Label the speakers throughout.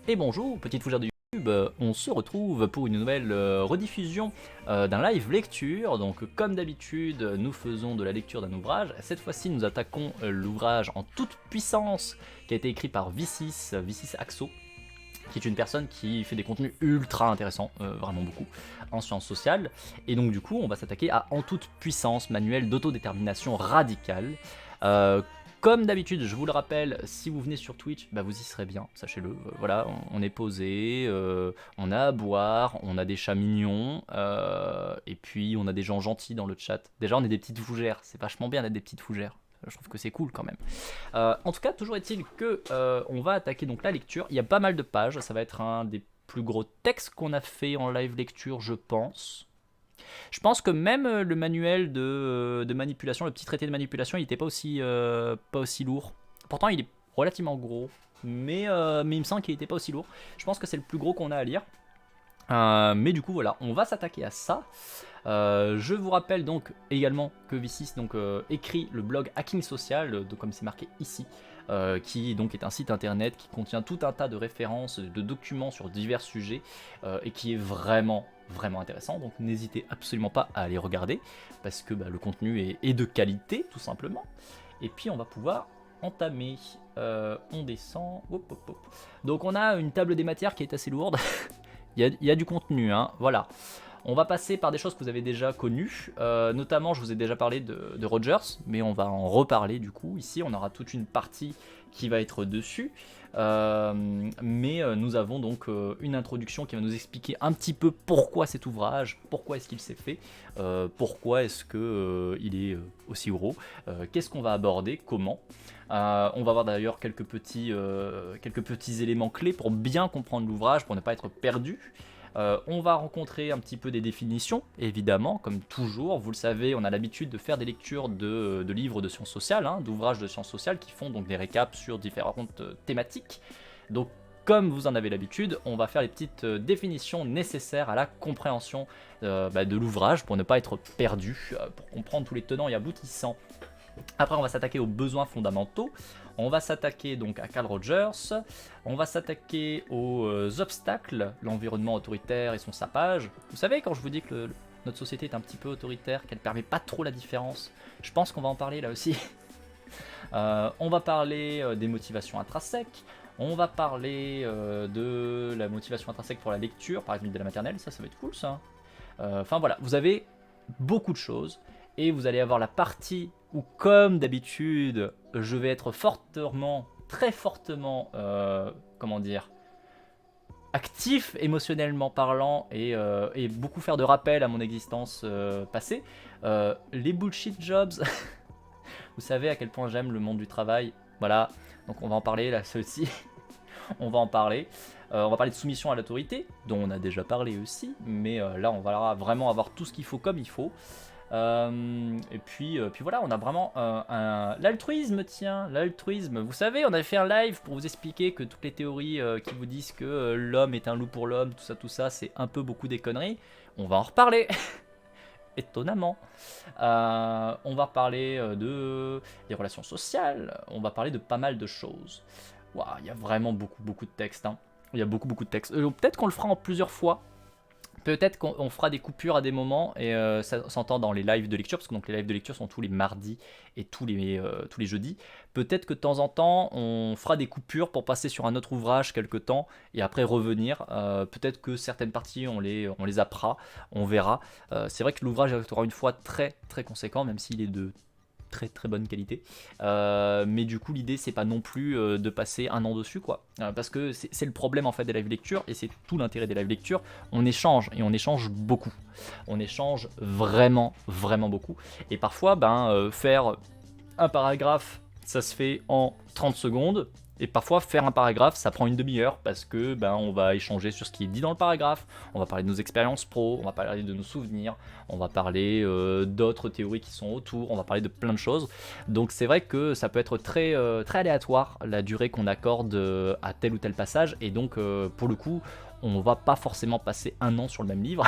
Speaker 1: Et bonjour, petite fougère de YouTube, on se retrouve pour une nouvelle rediffusion d'un live lecture. Donc comme d'habitude, nous faisons de la lecture d'un ouvrage. Cette fois-ci, nous attaquons l'ouvrage en toute puissance qui a été écrit par V6 Axo, qui est une personne qui fait des contenus ultra intéressants, vraiment beaucoup, en sciences sociales. Et donc du coup, on va s'attaquer à En toute puissance, manuel d'autodétermination radicale. Comme d'habitude, je vous le rappelle, si vous venez sur Twitch, bah vous y serez bien, sachez-le. Voilà, on est posé, on a à boire, on a des chats mignons, et puis on a des gens gentils dans le chat. Déjà, on est des petites fougères, c'est vachement bien d'être des petites fougères. Je trouve que c'est cool quand même. En tout cas, toujours est-il que on va attaquer donc la lecture. Il y a pas mal de pages, ça va être un des plus gros textes qu'on a fait en live lecture, je pense. Je pense que même le manuel de manipulation, le petit traité de manipulation, il n'était pas aussi lourd. Pourtant, il est relativement gros, mais il me semble qu'il n'était pas aussi lourd. Je pense que c'est le plus gros qu'on a à lire. Mais du coup, voilà, on va s'attaquer à ça. Je vous rappelle donc également que V6 donc, écrit le blog Hacking Social, comme c'est marqué ici, qui donc est un site internet qui contient tout un tas de références, de documents sur divers sujets, et qui est vraiment intéressant. Donc n'hésitez absolument pas à aller regarder, parce que le contenu est de qualité, tout simplement. Et puis on va pouvoir entamer. On descend. Hop, hop, hop. Donc on a une table des matières qui est assez lourde. il y a du contenu, hein, voilà. On va passer par des choses que vous avez déjà connues, notamment je vous ai déjà parlé de Rogers, mais on va en reparler du coup. Ici on aura toute une partie qui va être dessus, mais nous avons donc une introduction qui va nous expliquer un petit peu pourquoi cet ouvrage, pourquoi est-ce qu'il s'est fait, pourquoi est-ce qu'il est aussi gros, qu'est-ce qu'on va aborder, comment. On va voir d'ailleurs quelques petits éléments clés pour bien comprendre l'ouvrage, pour ne pas être perdu. On va rencontrer un petit peu des définitions, évidemment, comme toujours. Vous le savez, on a l'habitude de faire des lectures de livres de sciences sociales, hein, d'ouvrages de sciences sociales qui font donc des récaps sur différentes thématiques. Donc, comme vous en avez l'habitude, on va faire les petites définitions nécessaires à la compréhension de l'ouvrage pour ne pas être perdu, pour comprendre tous les tenants et aboutissants. Après, on va s'attaquer aux besoins fondamentaux. On va s'attaquer donc à Carl Rogers. On va s'attaquer aux obstacles, l'environnement autoritaire et son sapage. Vous savez, quand je vous dis que notre société est un petit peu autoritaire, qu'elle ne permet pas trop la différence, je pense qu'on va en parler là aussi. On va parler des motivations intrinsèques. On va parler de la motivation intrinsèque pour la lecture, par exemple de la maternelle. Ça va être cool ça. Enfin voilà, vous avez beaucoup de choses. Et vous allez avoir la partie où, comme d'habitude, je vais être très fortement, comment dire, actif émotionnellement parlant et beaucoup faire de rappel à mon existence passée. Les bullshit jobs, vous savez à quel point j'aime le monde du travail. Voilà, donc on va en parler là, ceci. On va en parler. On va parler de soumission à l'autorité, dont on a déjà parlé aussi, mais là on va vraiment avoir tout ce qu'il faut comme il faut. Et puis voilà, on a vraiment l'altruisme, tiens, l'altruisme. Vous savez, on avait fait un live pour vous expliquer que toutes les théories qui vous disent que l'homme est un loup pour l'homme, tout ça, c'est un peu beaucoup des conneries. On va en reparler. Étonnamment. On va reparler des relations sociales, on va parler de pas mal de choses. Waouh, il y a vraiment beaucoup de textes. Hein. Il y a beaucoup de textes. Peut-être qu'on le fera en plusieurs fois. Peut-être qu'on fera des coupures à des moments et ça s'entend dans les lives de lecture, parce que donc les lives de lecture sont tous les mardis et tous les jeudis. Peut-être que de temps en temps, on fera des coupures pour passer sur un autre ouvrage quelque temps et après revenir. Peut-être que certaines parties, on les zappera, on verra. C'est vrai que l'ouvrage aura une fois très conséquent, même s'il est de très bonne qualité, mais du coup l'idée c'est pas non plus de passer un an dessus quoi, parce que c'est le problème en fait des live lectures et c'est tout l'intérêt des live lectures. On échange et on échange beaucoup, on échange vraiment beaucoup, et parfois faire un paragraphe ça se fait en 30 secondes. Et parfois, faire un paragraphe, ça prend une demi-heure parce que on va échanger sur ce qui est dit dans le paragraphe, on va parler de nos expériences pro, on va parler de nos souvenirs, on va parler d'autres théories qui sont autour, on va parler de plein de choses. Donc c'est vrai que ça peut être très aléatoire la durée qu'on accorde à tel ou tel passage. Et donc pour le coup, on va pas forcément passer un an sur le même livre.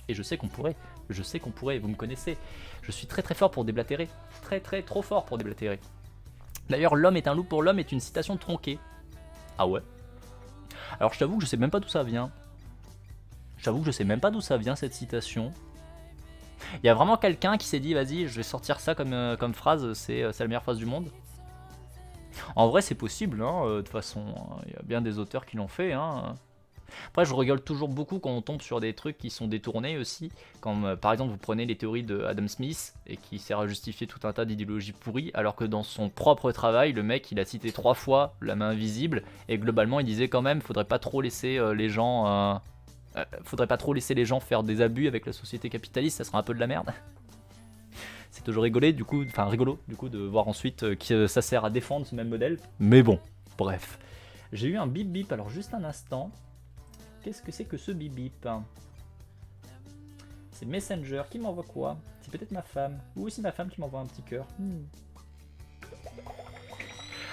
Speaker 1: Et je sais qu'on pourrait, vous me connaissez. Je suis très fort pour déblatérer, trop fort pour déblatérer. D'ailleurs, l'homme est un loup pour l'homme est une citation tronquée. Ah ouais. Alors je t'avoue que je sais même pas d'où ça vient. J'avoue que je sais même pas d'où ça vient cette citation. Il y a vraiment quelqu'un qui s'est dit vas-y je vais sortir ça comme phrase, c'est la meilleure phrase du monde. En vrai c'est possible, hein, de toute façon, il y a bien des auteurs qui l'ont fait. Hein. Après je rigole toujours beaucoup quand on tombe sur des trucs qui sont détournés aussi. Quand par exemple vous prenez les théories de Adam Smith et qui sert à justifier tout un tas d'idéologies pourries, alors que dans son propre travail, le mec il a cité 3 fois la main invisible et globalement il disait quand même faudrait pas trop laisser les gens... faudrait pas trop laisser les gens faire des abus avec la société capitaliste, ça sera un peu de la merde. C'est toujours rigolo du coup de voir ensuite que ça sert à défendre ce même modèle. Mais bon, bref. J'ai eu un bip bip, alors juste un instant. Qu'est-ce que c'est que ce bip bip? C'est Messenger qui m'envoie quoi? C'est peut-être ma femme. Ou aussi ma femme qui m'envoie un petit cœur.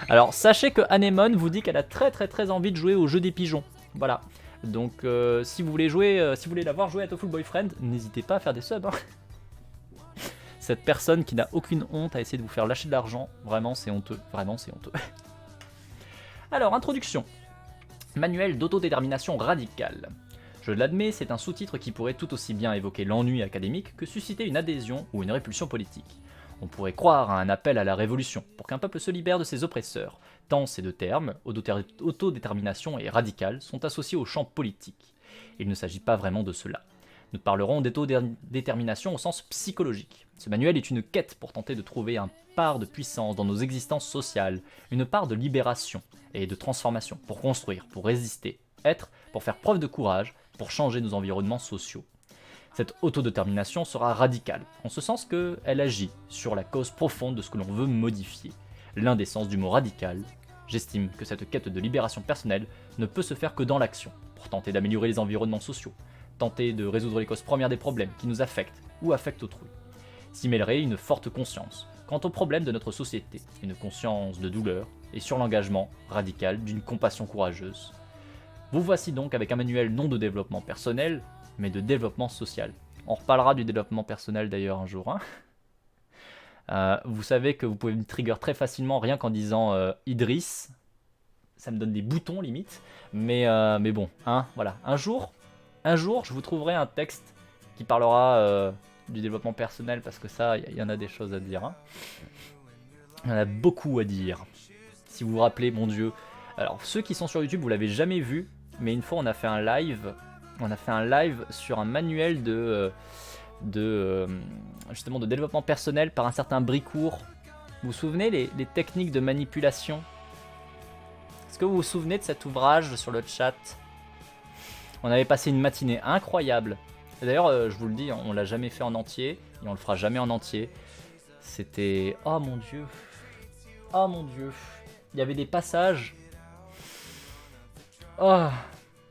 Speaker 1: Alors sachez que Anemone vous dit qu'elle a très envie de jouer au jeu des pigeons. Voilà. Donc si vous voulez jouer, si vous voulez la voir jouer à Tofu Boyfriend, n'hésitez pas à faire des subs. Hein. Cette personne qui n'a aucune honte à essayer de vous faire lâcher de l'argent, vraiment c'est honteux. Vraiment c'est honteux. Alors, introduction. Manuel d'autodétermination radicale. Je l'admets, c'est un sous-titre qui pourrait tout aussi bien évoquer l'ennui académique que susciter une adhésion ou une répulsion politique. On pourrait croire à un appel à la révolution, pour qu'un peuple se libère de ses oppresseurs, tant ces deux termes, autodétermination et radicale, sont associés au champ politique. Il ne s'agit pas vraiment de cela. Nous parlerons d'autodétermination au sens psychologique. Ce manuel est une quête pour tenter de trouver un part de puissance dans nos existences sociales, une part de libération et de transformation, pour construire, pour résister, être, pour faire preuve de courage, pour changer nos environnements sociaux. Cette autodétermination sera radicale, en ce sens qu'elle agit sur la cause profonde de ce que l'on veut modifier. L'un des sens du mot radical, j'estime que cette quête de libération personnelle ne peut se faire que dans l'action, pour tenter d'améliorer les environnements sociaux, tenter de résoudre les causes premières des problèmes qui nous affectent ou affectent autrui. S'y mêlerait une forte conscience quant aux problèmes de notre société, une conscience de douleur et sur l'engagement radical d'une compassion courageuse. Vous voici donc avec un manuel non de développement personnel, mais de développement social. On reparlera du développement personnel d'ailleurs un jour. Hein. Vous savez que vous pouvez me trigger très facilement rien qu'en disant Idriss. Ça me donne des boutons limite. Mais bon, hein, voilà. Un jour, je vous trouverai un texte qui parlera du développement personnel parce que ça, il y en a des choses à dire. Hein. Il y en a beaucoup à dire. Si vous vous rappelez, mon Dieu. Alors, ceux qui sont sur YouTube, vous l'avez jamais vu, mais une fois, on a fait un live. On a fait un live sur un manuel justement de développement personnel par un certain Bricourt. Vous vous souvenez les techniques de manipulation? Est-ce que vous vous souvenez de cet ouvrage sur le chat? On avait passé une matinée incroyable. D'ailleurs, je vous le dis, on l'a jamais fait en entier et on le fera jamais en entier. C'était... Oh mon Dieu. Oh mon Dieu. Il y avait des passages... Oh.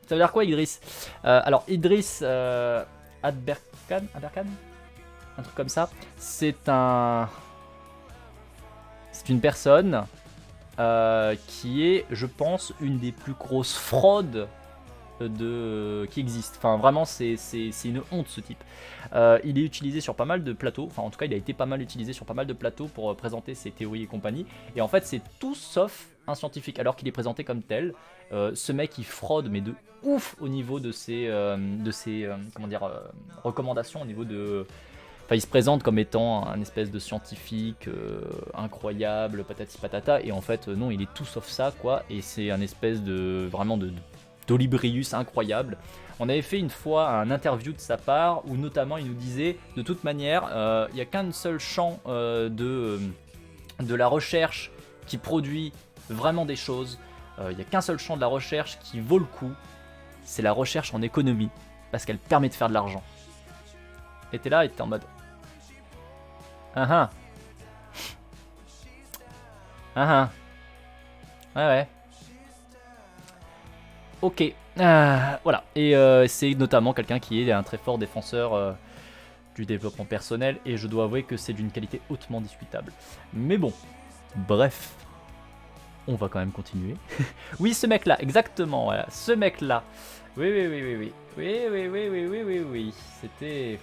Speaker 1: Ça veut dire quoi, Idriss? Alors, Idriss Adberkan, un truc comme ça. C'est une personne qui est, je pense, une des plus grosses fraudes qui existe. Enfin, vraiment, c'est une honte, ce type. Il est utilisé sur pas mal de plateaux. Enfin, en tout cas, il a été pas mal utilisé sur pas mal de plateaux pour présenter ses théories et compagnie. Et en fait, c'est tout sauf un scientifique, alors qu'il est présenté comme tel. Ce mec, il fraude, mais de ouf au niveau de ses recommandations, au niveau de... Enfin, il se présente comme étant un espèce de scientifique incroyable, patati patata, et en fait, non, il est tout sauf ça, quoi, et c'est un espèce de... vraiment d'Olibrius incroyable. On avait fait une fois un interview de sa part, où notamment il nous disait, de toute manière, il n'y a qu'un seul champ de la recherche qui produit vraiment des choses, il n'y a qu'un seul champ de la recherche qui vaut le coup, c'est la recherche en économie, parce qu'elle permet de faire de l'argent. Et t'es là et t'es en mode... Ah ah. Ouais. Ok. Voilà. Et c'est notamment quelqu'un qui est un très fort défenseur du développement personnel, et je dois avouer que c'est d'une qualité hautement discutable. Mais bon, bref. On va quand même continuer. Oui, ce mec-là, exactement, voilà. Ce mec-là. Oui. Oui. C'était...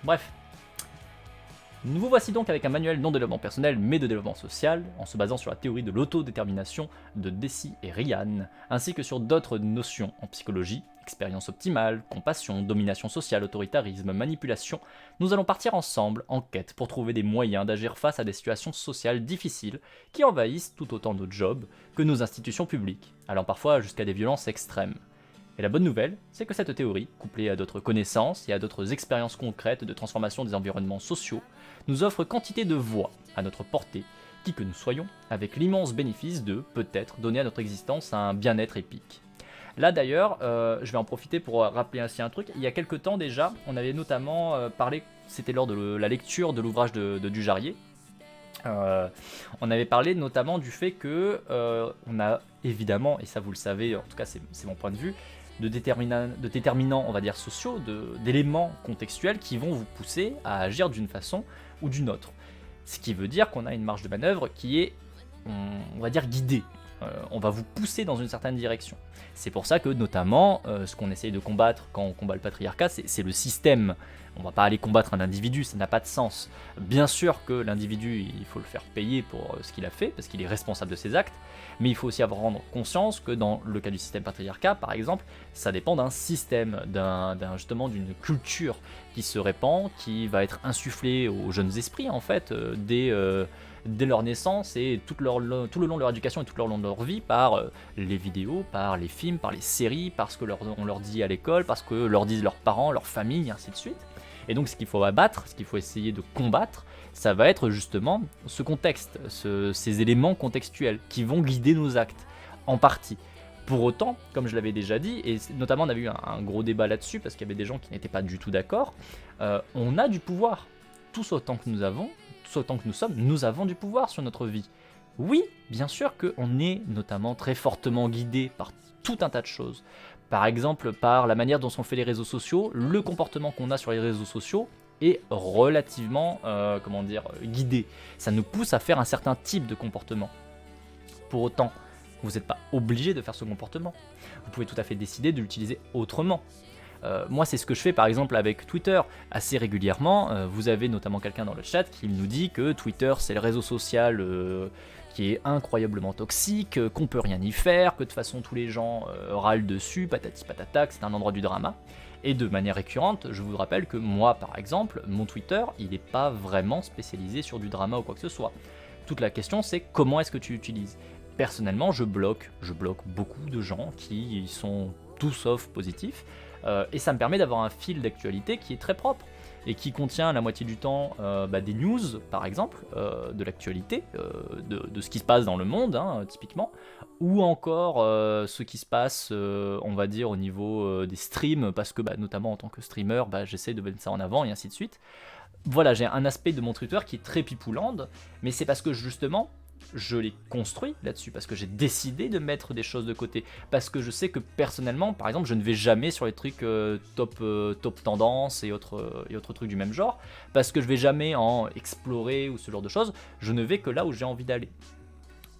Speaker 1: Bref. Nous vous voici donc avec un manuel non de développement personnel mais de développement social, en se basant sur la théorie de l'autodétermination de Deci et Ryan, ainsi que sur d'autres notions en psychologie, expérience optimale, compassion, domination sociale, autoritarisme, manipulation. Nous allons partir ensemble en quête pour trouver des moyens d'agir face à des situations sociales difficiles qui envahissent tout autant nos jobs que nos institutions publiques, allant parfois jusqu'à des violences extrêmes. Et la bonne nouvelle, c'est que cette théorie, couplée à d'autres connaissances et à d'autres expériences concrètes de transformation des environnements sociaux, nous offre quantité de voies à notre portée, qui que nous soyons, avec l'immense bénéfice de, peut-être, donner à notre existence un bien-être épique. Là d'ailleurs, je vais en profiter pour rappeler ainsi un truc. Il y a quelques temps déjà, on avait notamment parlé, c'était lors de la lecture de l'ouvrage de Dujarrier, on avait parlé notamment du fait que on a évidemment, et ça vous le savez, en tout cas c'est mon point de vue, de déterminants, on va dire, sociaux, d'éléments contextuels qui vont vous pousser à agir d'une façon ou d'une autre. Ce qui veut dire qu'on a une marge de manœuvre qui est, on va dire, guidée. On va vous pousser dans une certaine direction. C'est pour ça que, notamment, ce qu'on essaye de combattre quand on combat le patriarcat, c'est le système. On va pas aller combattre un individu, ça n'a pas de sens. Bien sûr que l'individu, il faut le faire payer pour ce qu'il a fait, parce qu'il est responsable de ses actes, mais il faut aussi avoir conscience que dans le cas du système patriarcat, par exemple, ça dépend d'un système, justement d'une culture qui se répand, qui va être insufflée aux jeunes esprits, en fait, dès leur naissance et tout le long de leur éducation et tout le long de leur vie, par les vidéos, par les films, par les séries, parce que on leur dit à l'école, parce que leur disent leurs parents, leur famille, et ainsi de suite. Et donc ce qu'il faut abattre, ce qu'il faut essayer de combattre, ça va être justement ce contexte, ces éléments contextuels qui vont guider nos actes, en partie. Pour autant, comme je l'avais déjà dit, et notamment on avait eu un gros débat là-dessus, parce qu'il y avait des gens qui n'étaient pas du tout d'accord, on a du pouvoir. Tous autant que nous avons, tous autant que nous sommes, nous avons du pouvoir sur notre vie. Oui, bien sûr qu'on est notamment très fortement guidé par tout un tas de choses. Par exemple, par la manière dont sont faits les réseaux sociaux, le comportement qu'on a sur les réseaux sociaux est relativement, guidé. Ça nous pousse à faire un certain type de comportement. Pour autant, vous n'êtes pas obligé de faire ce comportement. Vous pouvez tout à fait décider de l'utiliser autrement. Moi, c'est ce que je fais par exemple avec Twitter assez régulièrement. Vous avez notamment quelqu'un dans le chat qui nous dit que Twitter c'est le réseau social qui est incroyablement toxique, qu'on peut rien y faire, que de toute façon tous les gens râlent dessus, patati patata, que c'est un endroit du drama. Et de manière récurrente, je vous rappelle que moi par exemple, mon Twitter, il n'est pas vraiment spécialisé sur du drama ou quoi que ce soit. Toute la question c'est comment est-ce que tu l'utilises. Personnellement, je bloque beaucoup de gens qui sont tout sauf positifs. Et ça me permet d'avoir un fil d'actualité qui est très propre et qui contient la moitié du temps des news, par exemple, de l'actualité, de ce qui se passe dans le monde, hein, typiquement, ou encore ce qui se passe, on va dire, au niveau des streams, parce que notamment en tant que streamer, j'essaie de mettre ça en avant et ainsi de suite. Voilà, j'ai un aspect de mon Twitter qui est très Pipouland, mais c'est parce que justement, je l'ai construit là-dessus, parce que j'ai décidé de mettre des choses de côté, parce que je sais que personnellement, par exemple, je ne vais jamais sur les trucs top tendance et autres trucs du même genre, parce que je vais jamais en explorer ou ce genre de choses, je ne vais que là où j'ai envie d'aller.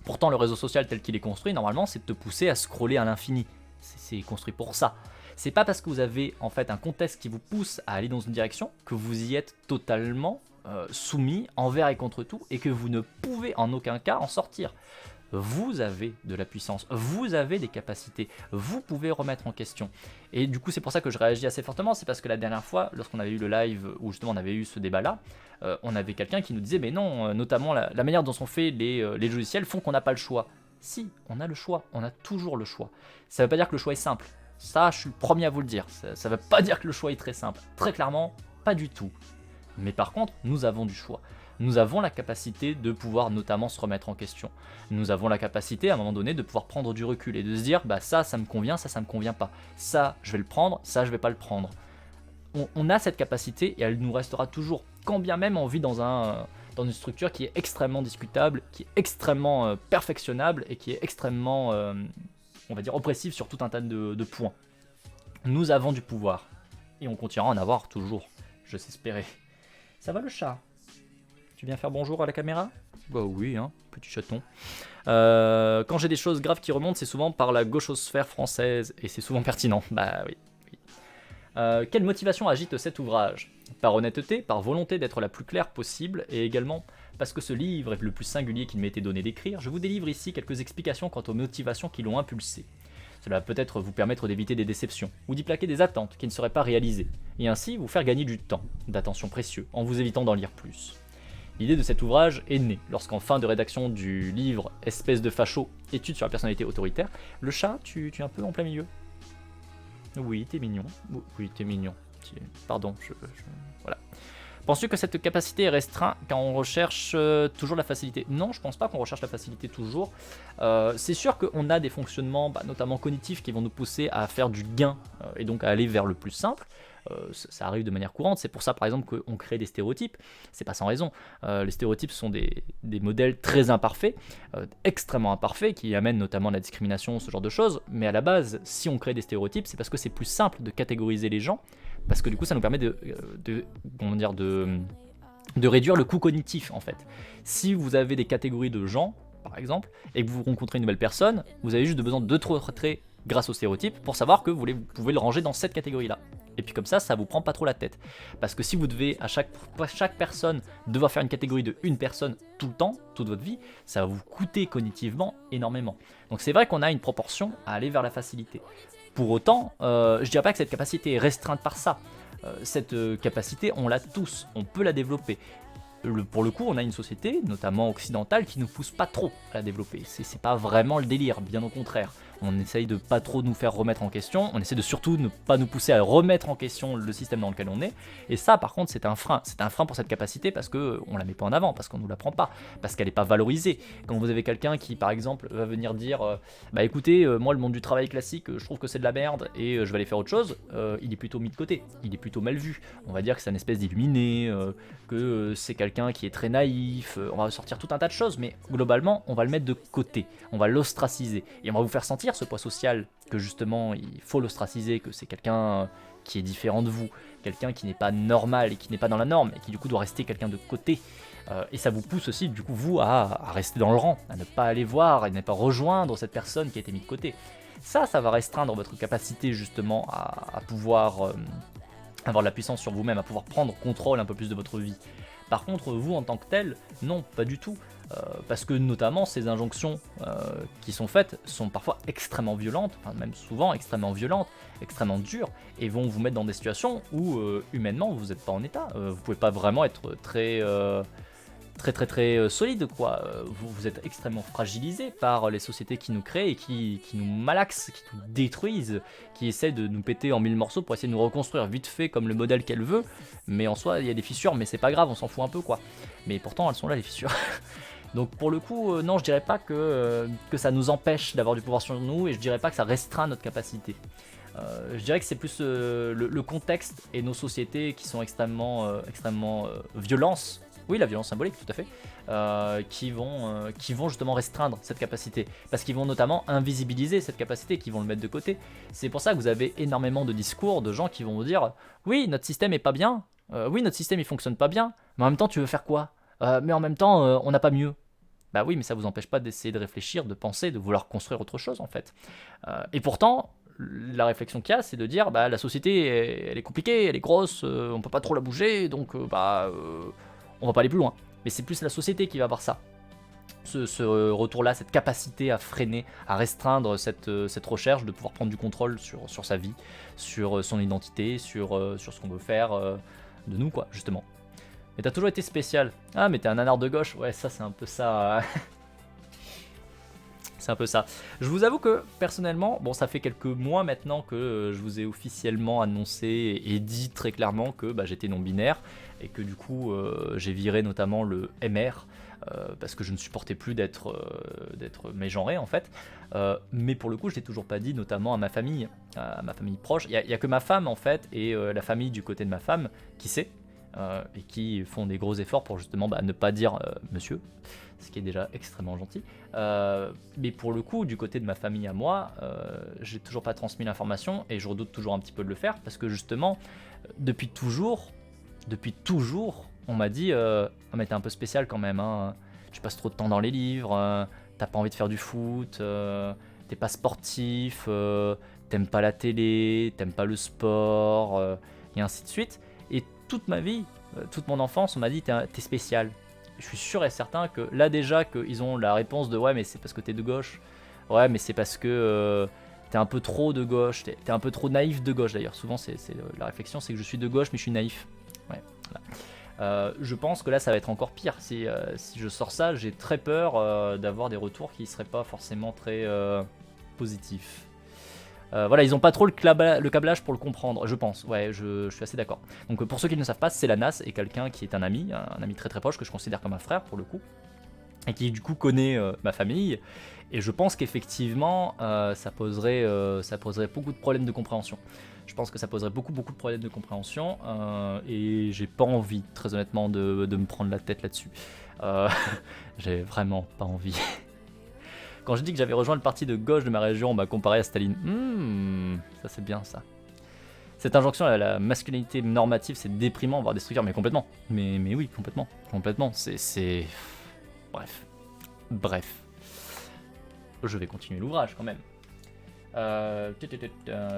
Speaker 1: Pourtant, le réseau social tel qu'il est construit, normalement, c'est de te pousser à scroller à l'infini. C'est construit pour ça. C'est pas parce que vous avez en fait un contexte qui vous pousse à aller dans une direction que vous y êtes totalement soumis envers et contre tout et que vous ne pouvez en aucun cas en sortir. Vous avez de la puissance, vous avez des capacités, vous pouvez remettre en question. Et du coup c'est pour ça que je réagis assez fortement, c'est parce que la dernière fois, lorsqu'on avait eu le live où justement on avait eu ce débat-là, on avait quelqu'un qui nous disait mais non, notamment la manière dont sont faits les logiciels font qu'on n'a pas le choix. Si, on a le choix, on a toujours le choix. Ça ne veut pas dire que le choix est simple, ça je suis le premier à vous le dire, ça ne veut pas dire que le choix est très simple, très clairement, pas du tout. Mais par contre, nous avons du choix. Nous avons la capacité de pouvoir notamment se remettre en question. Nous avons la capacité à un moment donné de pouvoir prendre du recul et de se dire ça me convient, ça me convient pas. Ça je vais le prendre, ça je vais pas le prendre. On a cette capacité et elle nous restera toujours. Quand bien même on vit dans une structure qui est extrêmement discutable, qui est extrêmement perfectionnable et qui est extrêmement, on va dire, oppressive sur tout un tas de points. Nous avons du pouvoir et on continuera à en avoir toujours, je s'espérais. Ça va le chat? Tu viens faire bonjour à la caméra? Bah oui, hein, petit chaton. Quand j'ai des choses graves qui remontent, c'est souvent par la gauchosphère française, et c'est souvent pertinent. Bah oui. Quelle motivation agite cet ouvrage? Par honnêteté, par volonté d'être la plus claire possible, et également parce que ce livre est le plus singulier qu'il m'ait été donné d'écrire, je vous délivre ici quelques explications quant aux motivations qui l'ont impulsé. Cela va peut-être vous permettre d'éviter des déceptions, ou d'y plaquer des attentes qui ne seraient pas réalisées, et ainsi vous faire gagner du temps, d'attention précieux, en vous évitant d'en lire plus. L'idée de cet ouvrage est née lorsqu'en fin de rédaction du livre Espèce de facho, études sur la personnalité autoritaire, le chat, tu es un peu en plein milieu. Oui, t'es mignon. Oui, t'es mignon. Pardon, voilà. Penses-tu que cette capacité est restreinte quand on recherche toujours la facilité? Non, je pense pas qu'on recherche la facilité toujours. C'est sûr qu'on a des fonctionnements, notamment cognitifs, qui vont nous pousser à faire du gain et donc à aller vers le plus simple. Ça arrive de manière courante, c'est pour ça par exemple qu'on crée des stéréotypes, c'est pas sans raison. Les stéréotypes sont des modèles très imparfaits, extrêmement imparfaits, qui amènent notamment la discrimination, ce genre de choses, mais à la base, si on crée des stéréotypes, c'est parce que c'est plus simple de catégoriser les gens, parce que du coup ça nous permet de réduire le coût cognitif en fait. Si vous avez des catégories de gens, par exemple, et que vous rencontrez une nouvelle personne, vous avez juste besoin de 2-3 traits grâce au stéréotype pour savoir que vous pouvez le ranger dans cette catégorie-là. Et puis comme ça vous prend pas trop la tête. Parce que si vous devez à chaque personne devoir faire une catégorie de une personne tout le temps, toute votre vie, ça va vous coûter cognitivement énormément. Donc c'est vrai qu'on a une proportion à aller vers la facilité. Pour autant, je dirais pas que cette capacité est restreinte par ça. Cette capacité, on l'a tous, on peut la développer. Pour le coup, on a une société, notamment occidentale, qui ne nous pousse pas trop à la développer. C'est pas vraiment le délire, bien au contraire. On essaye de pas trop nous faire remettre en question, on essaie de surtout ne pas nous pousser à remettre en question le système dans lequel on est, et ça par contre c'est un frein pour cette capacité parce qu'on la met pas en avant, parce qu'on nous l'apprend pas, parce qu'elle est pas valorisée. Quand vous avez quelqu'un qui par exemple va venir dire écoutez, moi le monde du travail classique, je trouve que c'est de la merde et je vais aller faire autre chose, il est plutôt mis de côté, il est plutôt mal vu. On va dire que c'est une espèce d'illuminé, que c'est quelqu'un qui est très naïf, on va sortir tout un tas de choses, mais globalement on va le mettre de côté, on va l'ostraciser, et on va vous faire sentir ce poids social, que justement il faut l'ostraciser, que c'est quelqu'un qui est différent de vous, quelqu'un qui n'est pas normal et qui n'est pas dans la norme, et qui du coup doit rester quelqu'un de côté. Et ça vous pousse aussi du coup vous à rester dans le rang, à ne pas aller voir et ne pas rejoindre cette personne qui a été mise de côté. Ça va restreindre votre capacité justement à pouvoir avoir de la puissance sur vous-même, à pouvoir prendre contrôle un peu plus de votre vie. Par contre, vous en tant que tel, non, pas du tout. Parce que notamment ces injonctions qui sont faites sont parfois extrêmement violentes, enfin même souvent extrêmement violentes, extrêmement dures, et vont vous mettre dans des situations où humainement vous n'êtes pas en état. Vous pouvez pas vraiment être très solide quoi. Vous êtes extrêmement fragilisé par les sociétés qui nous créent et qui nous malaxent, qui nous détruisent, qui essaient de nous péter en mille morceaux pour essayer de nous reconstruire vite fait comme le modèle qu'elle veut. Mais en soi il y a des fissures, mais c'est pas grave, on s'en fout un peu quoi. Mais pourtant elles sont là les fissures. Donc pour le coup, non, je dirais pas que ça nous empêche d'avoir du pouvoir sur nous, et je dirais pas que ça restreint notre capacité. Je dirais que c'est plus le contexte et nos sociétés qui sont extrêmement violence. Oui, la violence symbolique, tout à fait, qui vont justement restreindre cette capacité, parce qu'ils vont notamment invisibiliser cette capacité, qui vont le mettre de côté. C'est pour ça que vous avez énormément de discours de gens qui vont vous dire « Oui, notre système est pas bien, oui, notre système il fonctionne pas bien, mais en même temps tu veux faire quoi ? Mais en même temps, on n'a pas mieux. » Bah oui, mais ça vous empêche pas d'essayer de réfléchir, de penser, de vouloir construire autre chose en fait. Et pourtant, la réflexion qu'il y a, c'est de dire la société, elle est compliquée, elle est grosse, on peut pas trop la bouger, donc on va pas aller plus loin. Mais c'est plus la société qui va avoir ça. Ce retour-là, cette capacité à freiner, à restreindre cette recherche, de pouvoir prendre du contrôle sur sa vie, sur son identité, sur ce qu'on veut faire de nous, quoi, justement. Mais t'as toujours été spécial. Ah, mais t'es un nanar de gauche. Ouais, ça, c'est un peu ça. C'est un peu ça. Je vous avoue que, personnellement, bon, ça fait quelques mois maintenant que je vous ai officiellement annoncé et dit très clairement que j'étais non-binaire, et que du coup, j'ai viré notamment le MR, parce que je ne supportais plus d'être mégenré, en fait. Mais pour le coup, je l'ai toujours pas dit, notamment à ma famille proche. Il y a que ma femme, en fait, et la famille du côté de ma femme qui sait. Et qui font des gros efforts pour justement ne pas dire monsieur, ce qui est déjà extrêmement gentil. Mais pour le coup, du côté de ma famille à moi, j'ai toujours pas transmis l'information, et je redoute toujours un petit peu de le faire, parce que justement, depuis toujours, on m'a dit ah mais t'es un peu spécial quand même, hein. Tu passes trop de temps dans les livres, t'as pas envie de faire du foot, t'es pas sportif, t'aimes pas la télé, t'aimes pas le sport, et ainsi de suite. Et toute ma vie, toute mon enfance, on m'a dit t'es spécial. Je suis sûr et certain que là déjà qu'ils ont la réponse de ouais mais c'est parce que t'es de gauche, ouais mais c'est parce que t'es un peu trop de gauche, t'es un peu trop naïf de gauche d'ailleurs. Souvent c'est la réflexion c'est que je suis de gauche mais je suis naïf. Ouais, voilà. Je pense que là ça va être encore pire. Si je sors ça, j'ai très peur d'avoir des retours qui seraient pas forcément très positifs. Voilà, ils ont pas trop le câblage pour le comprendre, je pense. Ouais, je suis assez d'accord. Donc pour ceux qui ne savent pas, Celanas est quelqu'un qui est un ami très très proche que je considère comme un frère pour le coup, et qui du coup connaît ma famille. Et je pense qu'effectivement, ça poserait beaucoup de problèmes de compréhension. Je pense que ça poserait beaucoup de problèmes de compréhension, et j'ai pas envie, très honnêtement, de me prendre la tête là-dessus. J'ai vraiment pas envie. Quand je dis que j'avais rejoint le parti de gauche de ma région, on m'a comparé à Staline. Ça c'est bien ça. Cette injonction à la masculinité normative, c'est déprimant, voire destructeur, mais complètement. Mais oui, complètement. Complètement. C'est... Bref. Je vais continuer l'ouvrage quand même.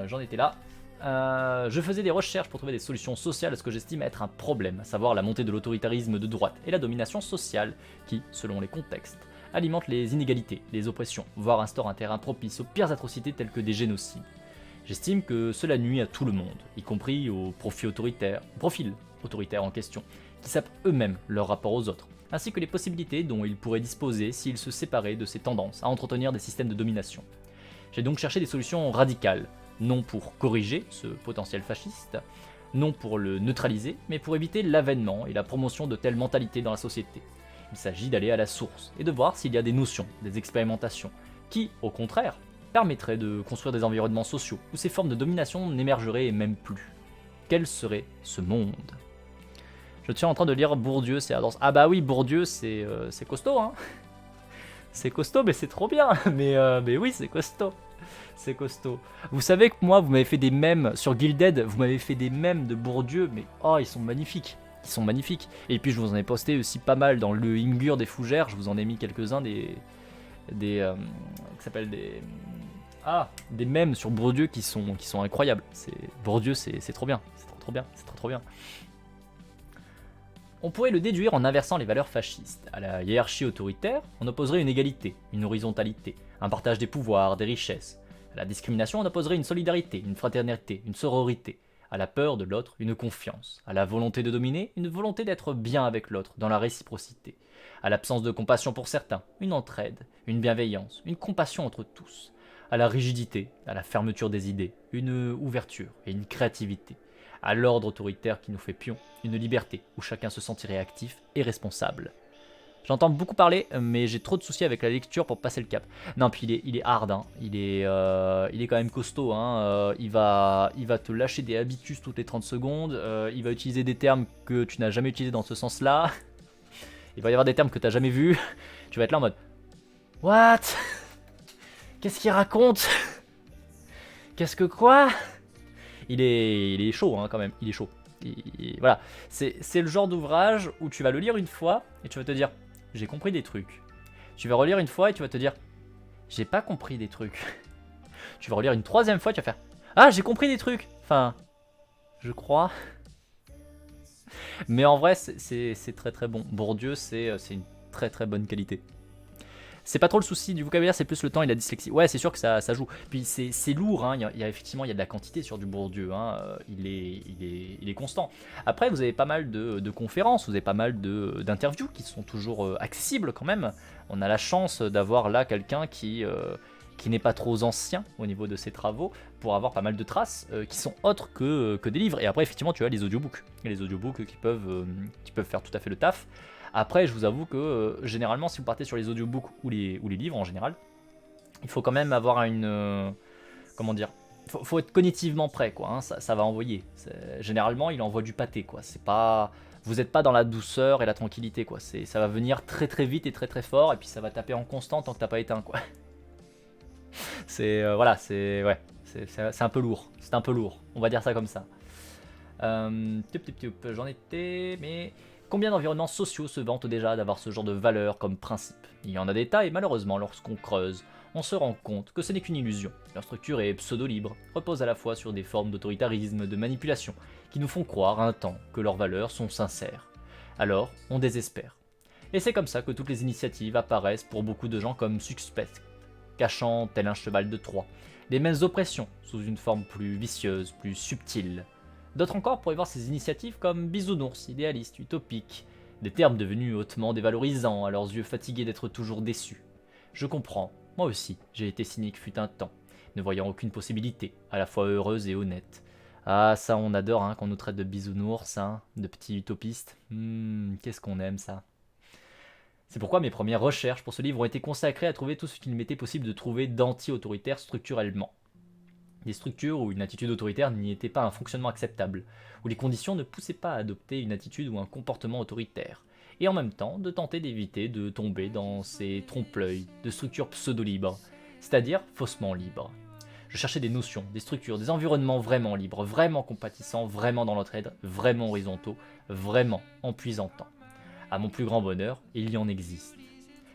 Speaker 1: J'en étais là. Je faisais des recherches pour trouver des solutions sociales à ce que j'estime être un problème, à savoir la montée de l'autoritarisme de droite et la domination sociale qui, selon les contextes, alimente les inégalités, les oppressions, voire instaure un terrain propice aux pires atrocités telles que des génocides. J'estime que cela nuit à tout le monde, y compris aux profils autoritaires en question, qui sapent eux-mêmes leur rapport aux autres, ainsi que les possibilités dont ils pourraient disposer s'ils se séparaient de ces tendances à entretenir des systèmes de domination. J'ai donc cherché des solutions radicales, non pour corriger ce potentiel fasciste, non pour le neutraliser, mais pour éviter l'avènement et la promotion de telles mentalités dans la société. Il s'agit d'aller à la source et de voir s'il y a des notions, des expérimentations, qui, au contraire, permettraient de construire des environnements sociaux où ces formes de domination n'émergeraient même plus. Quel serait ce monde ? Je suis en train de lire Bourdieu, c'est dense. Ah bah oui, Bourdieu, c'est costaud, hein. C'est costaud, mais c'est trop bien. Mais oui, c'est costaud. C'est costaud. Vous savez que moi, vous m'avez fait des mèmes sur Guilded, vous m'avez fait des mèmes de Bourdieu, mais oh, ils sont magnifiques. Ils sont magnifiques. Et puis je vous en ai posté aussi pas mal dans le Ingur des Fougères, je vous en ai mis quelques-uns qui s'appellent des mèmes sur Bourdieu qui sont incroyables. Bourdieu, c'est trop bien. C'est trop bien. C'est trop bien. On pourrait le déduire en inversant les valeurs fascistes. À la hiérarchie autoritaire, on opposerait une égalité, une horizontalité, un partage des pouvoirs, des richesses. À la discrimination, on opposerait une solidarité, une fraternité, une sororité. À la peur de l'autre, une confiance. À la volonté de dominer, une volonté d'être bien avec l'autre, dans la réciprocité. À l'absence de compassion pour certains, une entraide, une bienveillance, une compassion entre tous. À la rigidité, à la fermeture des idées, une ouverture et une créativité. À l'ordre autoritaire qui nous fait pion, une liberté où chacun se sentirait actif et responsable. J'entends beaucoup parler, mais j'ai trop de soucis avec la lecture pour passer le cap. Non, puis il est hard, hein. Il est quand même costaud, hein. Il va te lâcher des habitus toutes les 30 secondes, il va utiliser des termes que tu n'as jamais utilisés dans ce sens-là, il va y avoir des termes que tu n'as jamais vus, tu vas être là en mode « What ? Qu'est-ce qu'il raconte ? Qu'est-ce que quoi ?» Il est chaud, hein, quand même, il est chaud. Voilà, c'est le genre d'ouvrage où tu vas le lire une fois et tu vas te dire j'ai compris des trucs. Tu vas relire une fois et tu vas te dire j'ai pas compris des trucs. Tu vas relire une troisième fois et tu vas faire ah j'ai compris des trucs. Enfin, je crois. Mais en vrai c'est très très bon. Bourdieu c'est une très très bonne qualité. C'est pas trop le souci du vocabulaire, c'est plus le temps et la dyslexie. Ouais, c'est sûr que ça joue. Puis c'est lourd, hein. Effectivement, il y a de la quantité sur du Bourdieu. Hein. Il est constant. Après, vous avez pas mal de conférences, vous avez pas mal d'interviews qui sont toujours accessibles quand même. On a la chance d'avoir là quelqu'un qui n'est pas trop ancien au niveau de ses travaux pour avoir pas mal de traces qui sont autres que des livres. Et après, effectivement, tu as les audiobooks. Les audiobooks qui peuvent faire tout à fait le taf. Après, je vous avoue que généralement, si vous partez sur les audiobooks ou les livres en général, il faut quand même avoir comment dire, faut être cognitivement prêt, quoi. Hein, ça va envoyer. Généralement, il envoie du pâté, quoi. C'est pas, vous n'êtes pas dans la douceur et la tranquillité, quoi. Ça va venir très très vite et très très fort, et puis ça va taper en constant tant que t'as pas éteint, quoi. Voilà, c'est un peu lourd. C'est un peu lourd. On va dire ça comme ça. J'en étais, mais combien d'environnements sociaux se vantent déjà d'avoir ce genre de valeurs comme principe ? Il y en a des tas et malheureusement lorsqu'on creuse, on se rend compte que ce n'est qu'une illusion. Leur structure est pseudo-libre, repose à la fois sur des formes d'autoritarisme, de manipulation, qui nous font croire un temps que leurs valeurs sont sincères. Alors, on désespère. Et c'est comme ça que toutes les initiatives apparaissent pour beaucoup de gens comme suspectes, cachant tel un cheval de Troie, les mêmes oppressions sous une forme plus vicieuse, plus subtile. D'autres encore pourraient voir ces initiatives comme bisounours, idéalistes, utopiques, des termes devenus hautement dévalorisants à leurs yeux fatigués d'être toujours déçus. Je comprends, moi aussi, j'ai été cynique fut un temps, ne voyant aucune possibilité, à la fois heureuse et honnête. Ah, ça on adore hein, qu'on nous traite de bisounours, hein, de petits utopistes. Qu'est-ce qu'on aime ça. C'est pourquoi mes premières recherches pour ce livre ont été consacrées à trouver tout ce qu'il m'était possible de trouver d'anti-autoritaire structurellement. Des structures où une attitude autoritaire n'y était pas un fonctionnement acceptable, où les conditions ne poussaient pas à adopter une attitude ou un comportement autoritaire, et en même temps de tenter d'éviter de tomber dans ces trompe-l'œil de structures pseudo-libres, c'est-à-dire faussement libres. Je cherchais des notions, des structures, des environnements vraiment libres, vraiment compatissants, vraiment dans l'entraide, vraiment horizontaux, vraiment en puisant tant. À mon plus grand bonheur, il y en existe.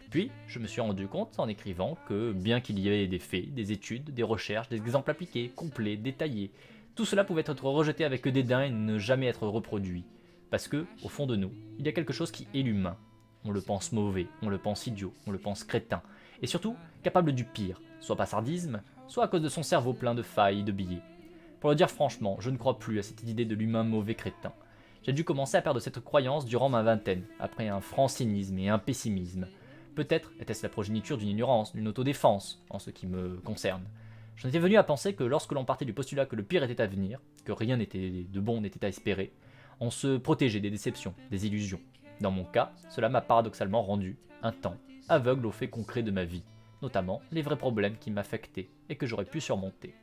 Speaker 1: Puis, je me suis rendu compte en écrivant que, bien qu'il y ait des faits, des études, des recherches, des exemples appliqués, complets, détaillés, tout cela pouvait être rejeté avec dédain et ne jamais être reproduit. Parce que, au fond de nous, il y a quelque chose qui est l'humain. On le pense mauvais, on le pense idiot, on le pense crétin, et surtout, capable du pire, soit par sardisme, soit à cause de son cerveau plein de failles, de billets. Pour le dire franchement, je ne crois plus à cette idée de l'humain mauvais crétin. J'ai dû commencer à perdre cette croyance durant ma vingtaine, après un franc cynisme et un pessimisme. Peut-être était-ce la progéniture d'une ignorance, d'une autodéfense, en ce qui me concerne. J'en étais venu à penser que lorsque l'on partait du postulat que le pire était à venir, que rien n'était de bon n'était à espérer, on se protégeait des déceptions, des illusions. Dans mon cas, cela m'a paradoxalement rendu, un temps, aveugle aux faits concrets de ma vie, notamment les vrais problèmes qui m'affectaient et que j'aurais pu surmonter.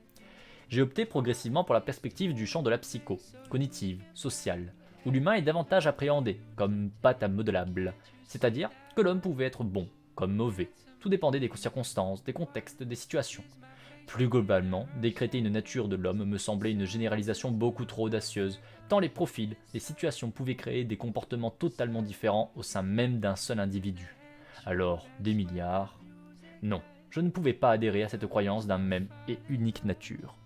Speaker 1: J'ai opté progressivement pour la perspective du champ de la psycho, cognitive, sociale, où l'humain est davantage appréhendé comme pâte à modelable, c'est-à-dire que l'homme pouvait être bon comme mauvais, tout dépendait des circonstances, des contextes, des situations. Plus globalement, décréter une nature de l'homme me semblait une généralisation beaucoup trop audacieuse, tant les profils, les situations pouvaient créer des comportements totalement différents au sein même d'un seul individu. Alors, des milliards... Non, je ne pouvais pas adhérer à cette croyance d'un même et unique nature.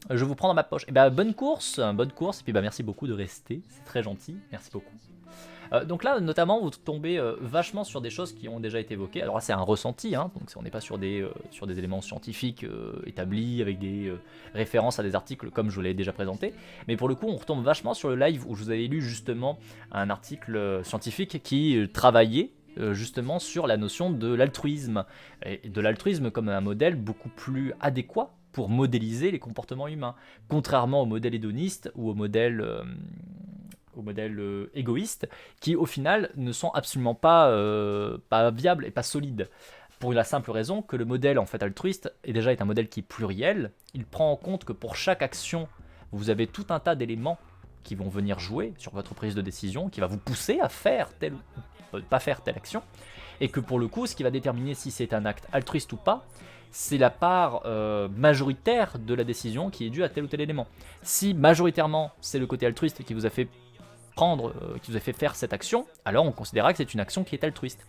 Speaker 1: Je vous prends dans ma poche. Et bonne course, et puis merci beaucoup de rester, c'est très gentil, merci beaucoup. Donc là, notamment, vous tombez vachement sur des choses qui ont déjà été évoquées. Alors là, c'est un ressenti, hein, donc on n'est pas sur des éléments scientifiques établis, avec des références à des articles comme je vous l'ai déjà présenté. Mais pour le coup, on retombe vachement sur le live où je vous avais lu justement un article scientifique qui travaillait justement sur la notion de l'altruisme. Et de l'altruisme comme un modèle beaucoup plus adéquat pour modéliser les comportements humains. Contrairement au modèle hédoniste ou au modèle égoïste, qui au final ne sont absolument pas viables et pas solides. Pour la simple raison que le modèle en fait altruiste est un modèle qui est pluriel. Il prend en compte que pour chaque action, vous avez tout un tas d'éléments qui vont venir jouer sur votre prise de décision, qui va vous pousser à faire telle ou pas faire telle action, et que pour le coup, ce qui va déterminer si c'est un acte altruiste ou pas, c'est la part majoritaire de la décision qui est due à tel ou tel élément. Si majoritairement c'est le côté altruiste qui vous a fait faire cette action, alors on considérera que c'est une action qui est altruiste.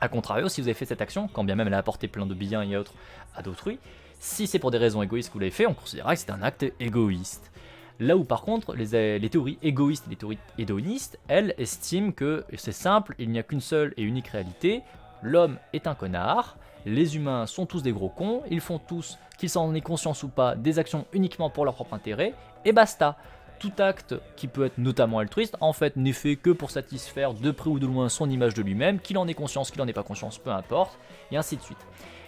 Speaker 1: A contrario, si vous avez fait cette action, quand bien même elle a apporté plein de biens et autres à d'autrui, si c'est pour des raisons égoïstes que vous l'avez fait, on considérera que c'est un acte égoïste. Là où par contre, les théories égoïstes et les théories hédonistes, elles estiment que c'est simple, il n'y a qu'une seule et unique réalité, l'homme est un connard, les humains sont tous des gros cons, ils font tous, qu'ils s'en aient conscience ou pas, des actions uniquement pour leur propre intérêt, et basta. Tout acte qui peut être notamment altruiste, en fait, n'est fait que pour satisfaire de près ou de loin son image de lui-même, qu'il en ait conscience, qu'il en ait pas conscience, peu importe, et ainsi de suite.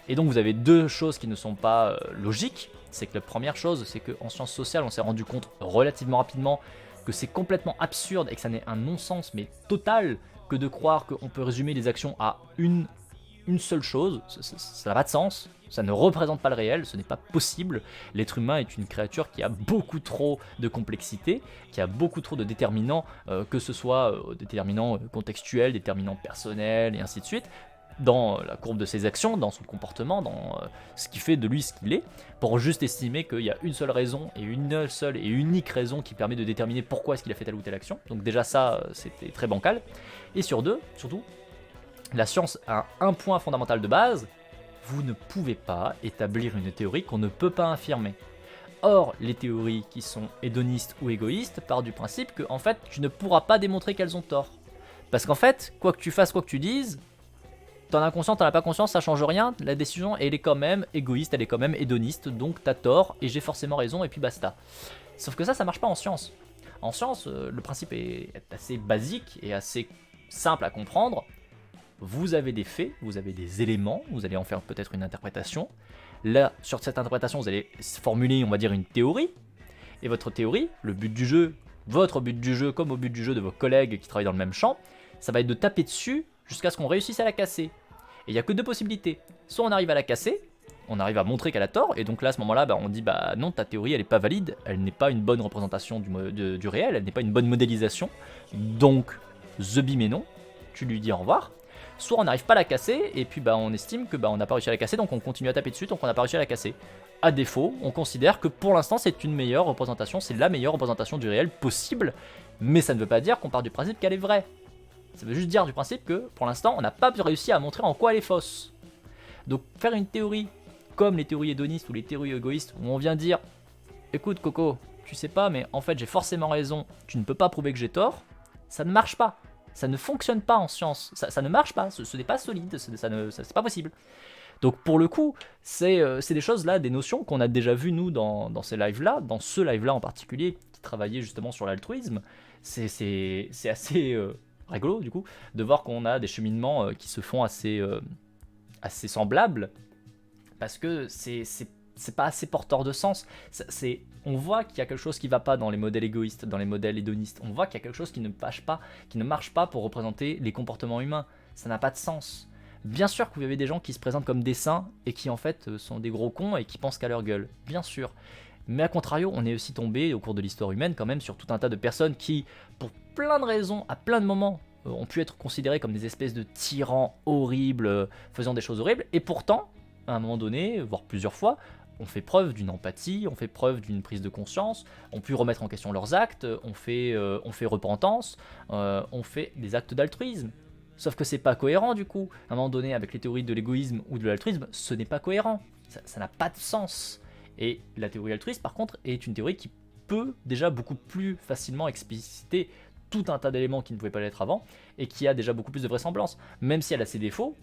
Speaker 1: Et donc vous avez deux choses qui ne sont pas logiques. C'est que la première chose, c'est qu'en sciences sociales, on s'est rendu compte relativement rapidement que c'est complètement absurde et que ça n'est un non-sens mais total que de croire qu'on peut résumer les actions à une seule chose. Ça n'a pas de sens, ça ne représente pas le réel, ce n'est pas possible. L'être humain est une créature qui a beaucoup trop de complexité, qui a beaucoup trop de déterminants, que ce soit déterminants contextuels, déterminants personnels et ainsi de suite, dans la courbe de ses actions, dans son comportement, dans ce qui fait de lui ce qu'il est, pour juste estimer qu'il y a une seule raison et une seule et unique raison qui permet de déterminer pourquoi est-ce qu'il a fait telle ou telle action. Donc déjà ça, c'était très bancal. Et surtout, La science a un point fondamental de base, vous ne pouvez pas établir une théorie qu'on ne peut pas infirmer. Or, les théories qui sont hédonistes ou égoïstes partent du principe que en fait, tu ne pourras pas démontrer qu'elles ont tort. Parce qu'en fait, quoi que tu fasses, quoi que tu dises, t'en as conscience, t'en as pas conscience, ça change rien, la décision elle est quand même égoïste, elle est quand même hédoniste, donc t'as tort et j'ai forcément raison et puis basta. Sauf que ça marche pas en science. En science, le principe est assez basique et assez simple à comprendre. Vous avez des faits, vous avez des éléments, vous allez en faire peut-être une interprétation. Là, sur cette interprétation, vous allez formuler, on va dire, une théorie. Et votre théorie, le but du jeu, votre but du jeu, comme au but du jeu de vos collègues qui travaillent dans le même champ, ça va être de taper dessus jusqu'à ce qu'on réussisse à la casser. Et il n'y a que deux possibilités. Soit on arrive à la casser, on arrive à montrer qu'elle a tort, et donc là, à ce moment-là, on dit, bah non, ta théorie, elle n'est pas valide, elle n'est pas une bonne représentation du réel, elle n'est pas une bonne modélisation, donc, the bim et non, tu lui dis au revoir. Soit on n'arrive pas à la casser, et puis on estime que on n'a pas réussi à la casser, donc on continue à taper dessus, donc on n'a pas réussi à la casser. À défaut, on considère que pour l'instant c'est une meilleure représentation, c'est la meilleure représentation du réel possible, mais ça ne veut pas dire qu'on part du principe qu'elle est vraie. Ça veut juste dire du principe que pour l'instant on n'a pas réussi à montrer en quoi elle est fausse. Donc faire une théorie comme les théories hédonistes ou les théories égoïstes où on vient dire écoute Coco, tu sais pas mais en fait j'ai forcément raison, tu ne peux pas prouver que j'ai tort, ça ne marche pas. Ça ne fonctionne pas en science, ça ne marche pas, ce n'est pas solide, c'est pas possible. Donc pour le coup, c'est des choses là, des notions qu'on a déjà vues nous dans ces lives là, dans ce live là en particulier, qui travaillait justement sur l'altruisme. C'est assez rigolo du coup, de voir qu'on a des cheminements qui se font assez semblables, parce que c'est pas assez porteur de sens. On voit qu'il y a quelque chose qui va pas dans les modèles égoïstes, dans les modèles hédonistes. On voit qu'il y a quelque chose qui ne marche pas pour représenter les comportements humains. Ça n'a pas de sens. Bien sûr que vous avez des gens qui se présentent comme des saints et qui en fait sont des gros cons et qui pensent qu'à leur gueule. Bien sûr. Mais à contrario, on est aussi tombé au cours de l'histoire humaine quand même sur tout un tas de personnes qui, pour plein de raisons, à plein de moments, ont pu être considérées comme des espèces de tyrans horribles, faisant des choses horribles. Et pourtant, à un moment donné, voire plusieurs fois, on fait preuve d'une empathie, on fait preuve d'une prise de conscience, on peut remettre en question leurs actes, on fait repentance, on fait des actes d'altruisme. Sauf que c'est pas cohérent du coup. À un moment donné, avec les théories de l'égoïsme ou de l'altruisme, ce n'est pas cohérent. Ça n'a pas de sens. Et la théorie altruiste, par contre, est une théorie qui peut déjà beaucoup plus facilement expliciter tout un tas d'éléments qui ne pouvaient pas l'être avant, et qui a déjà beaucoup plus de vraisemblance, même si elle a ses défauts,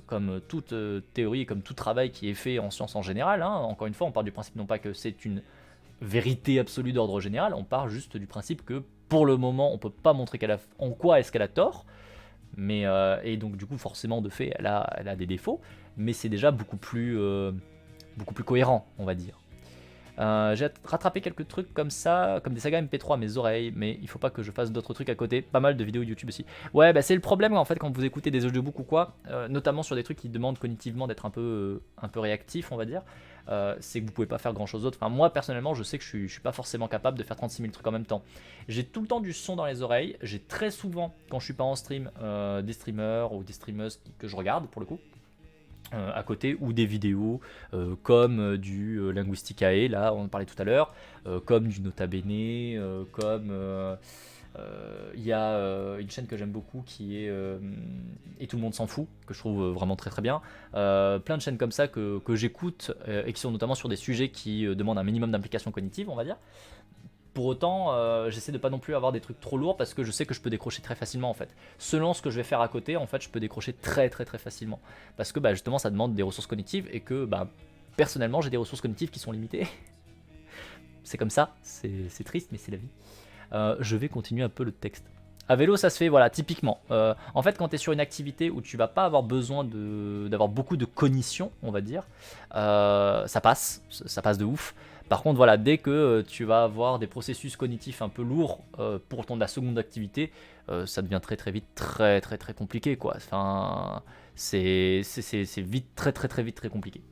Speaker 1: comme toute théorie, comme tout travail qui est fait en science en général. Encore une fois, on part du principe non pas que c'est une vérité absolue d'ordre général, on part juste du principe que pour le moment, on ne peut pas montrer en quoi est-ce qu'elle a tort, mais, et donc du coup, forcément, de fait, elle a des défauts, mais c'est déjà beaucoup plus cohérent, on va dire. J'ai rattrapé quelques trucs comme ça, comme des sagas MP3 à mes oreilles, mais il faut pas que je fasse d'autres trucs à côté. Pas mal de vidéos YouTube aussi. Ouais, c'est le problème en fait quand vous écoutez des audiobooks ou quoi, notamment sur des trucs qui demandent cognitivement d'être un peu réactif, on va dire. C'est que vous pouvez pas faire grand chose d'autre. Enfin, moi personnellement, je sais que je suis pas forcément capable de faire 36 000 trucs en même temps. J'ai tout le temps du son dans les oreilles. J'ai très souvent, quand je suis pas en stream, des streamers ou des streameuses que je regarde pour le coup. À côté, ou des vidéos comme du Linguisticae, là on en parlait tout à l'heure, comme du Nota Bene, comme il y a une chaîne que j'aime beaucoup qui est Et tout le monde s'en fout, que je trouve vraiment très très bien. Plein de chaînes comme ça que j'écoute et qui sont notamment sur des sujets qui demandent un minimum d'implication cognitive, on va dire. Pour autant, j'essaie de pas non plus avoir des trucs trop lourds parce que je sais que je peux décrocher très facilement en fait. Selon ce que je vais faire à côté, en fait, je peux décrocher très très très facilement. Parce que justement, ça demande des ressources cognitives et que personnellement, j'ai des ressources cognitives qui sont limitées. C'est comme ça, c'est triste, mais c'est la vie. Je vais continuer un peu le texte. À vélo, ça se fait, voilà, typiquement. En fait, quand tu es sur une activité où tu vas pas avoir besoin d'avoir beaucoup de cognition, on va dire, ça passe de ouf. Par contre, voilà, dès que tu vas avoir des processus cognitifs un peu lourds pour la seconde activité, ça devient très très vite très très très compliqué, quoi. Enfin, c'est vite très très très vite très compliqué.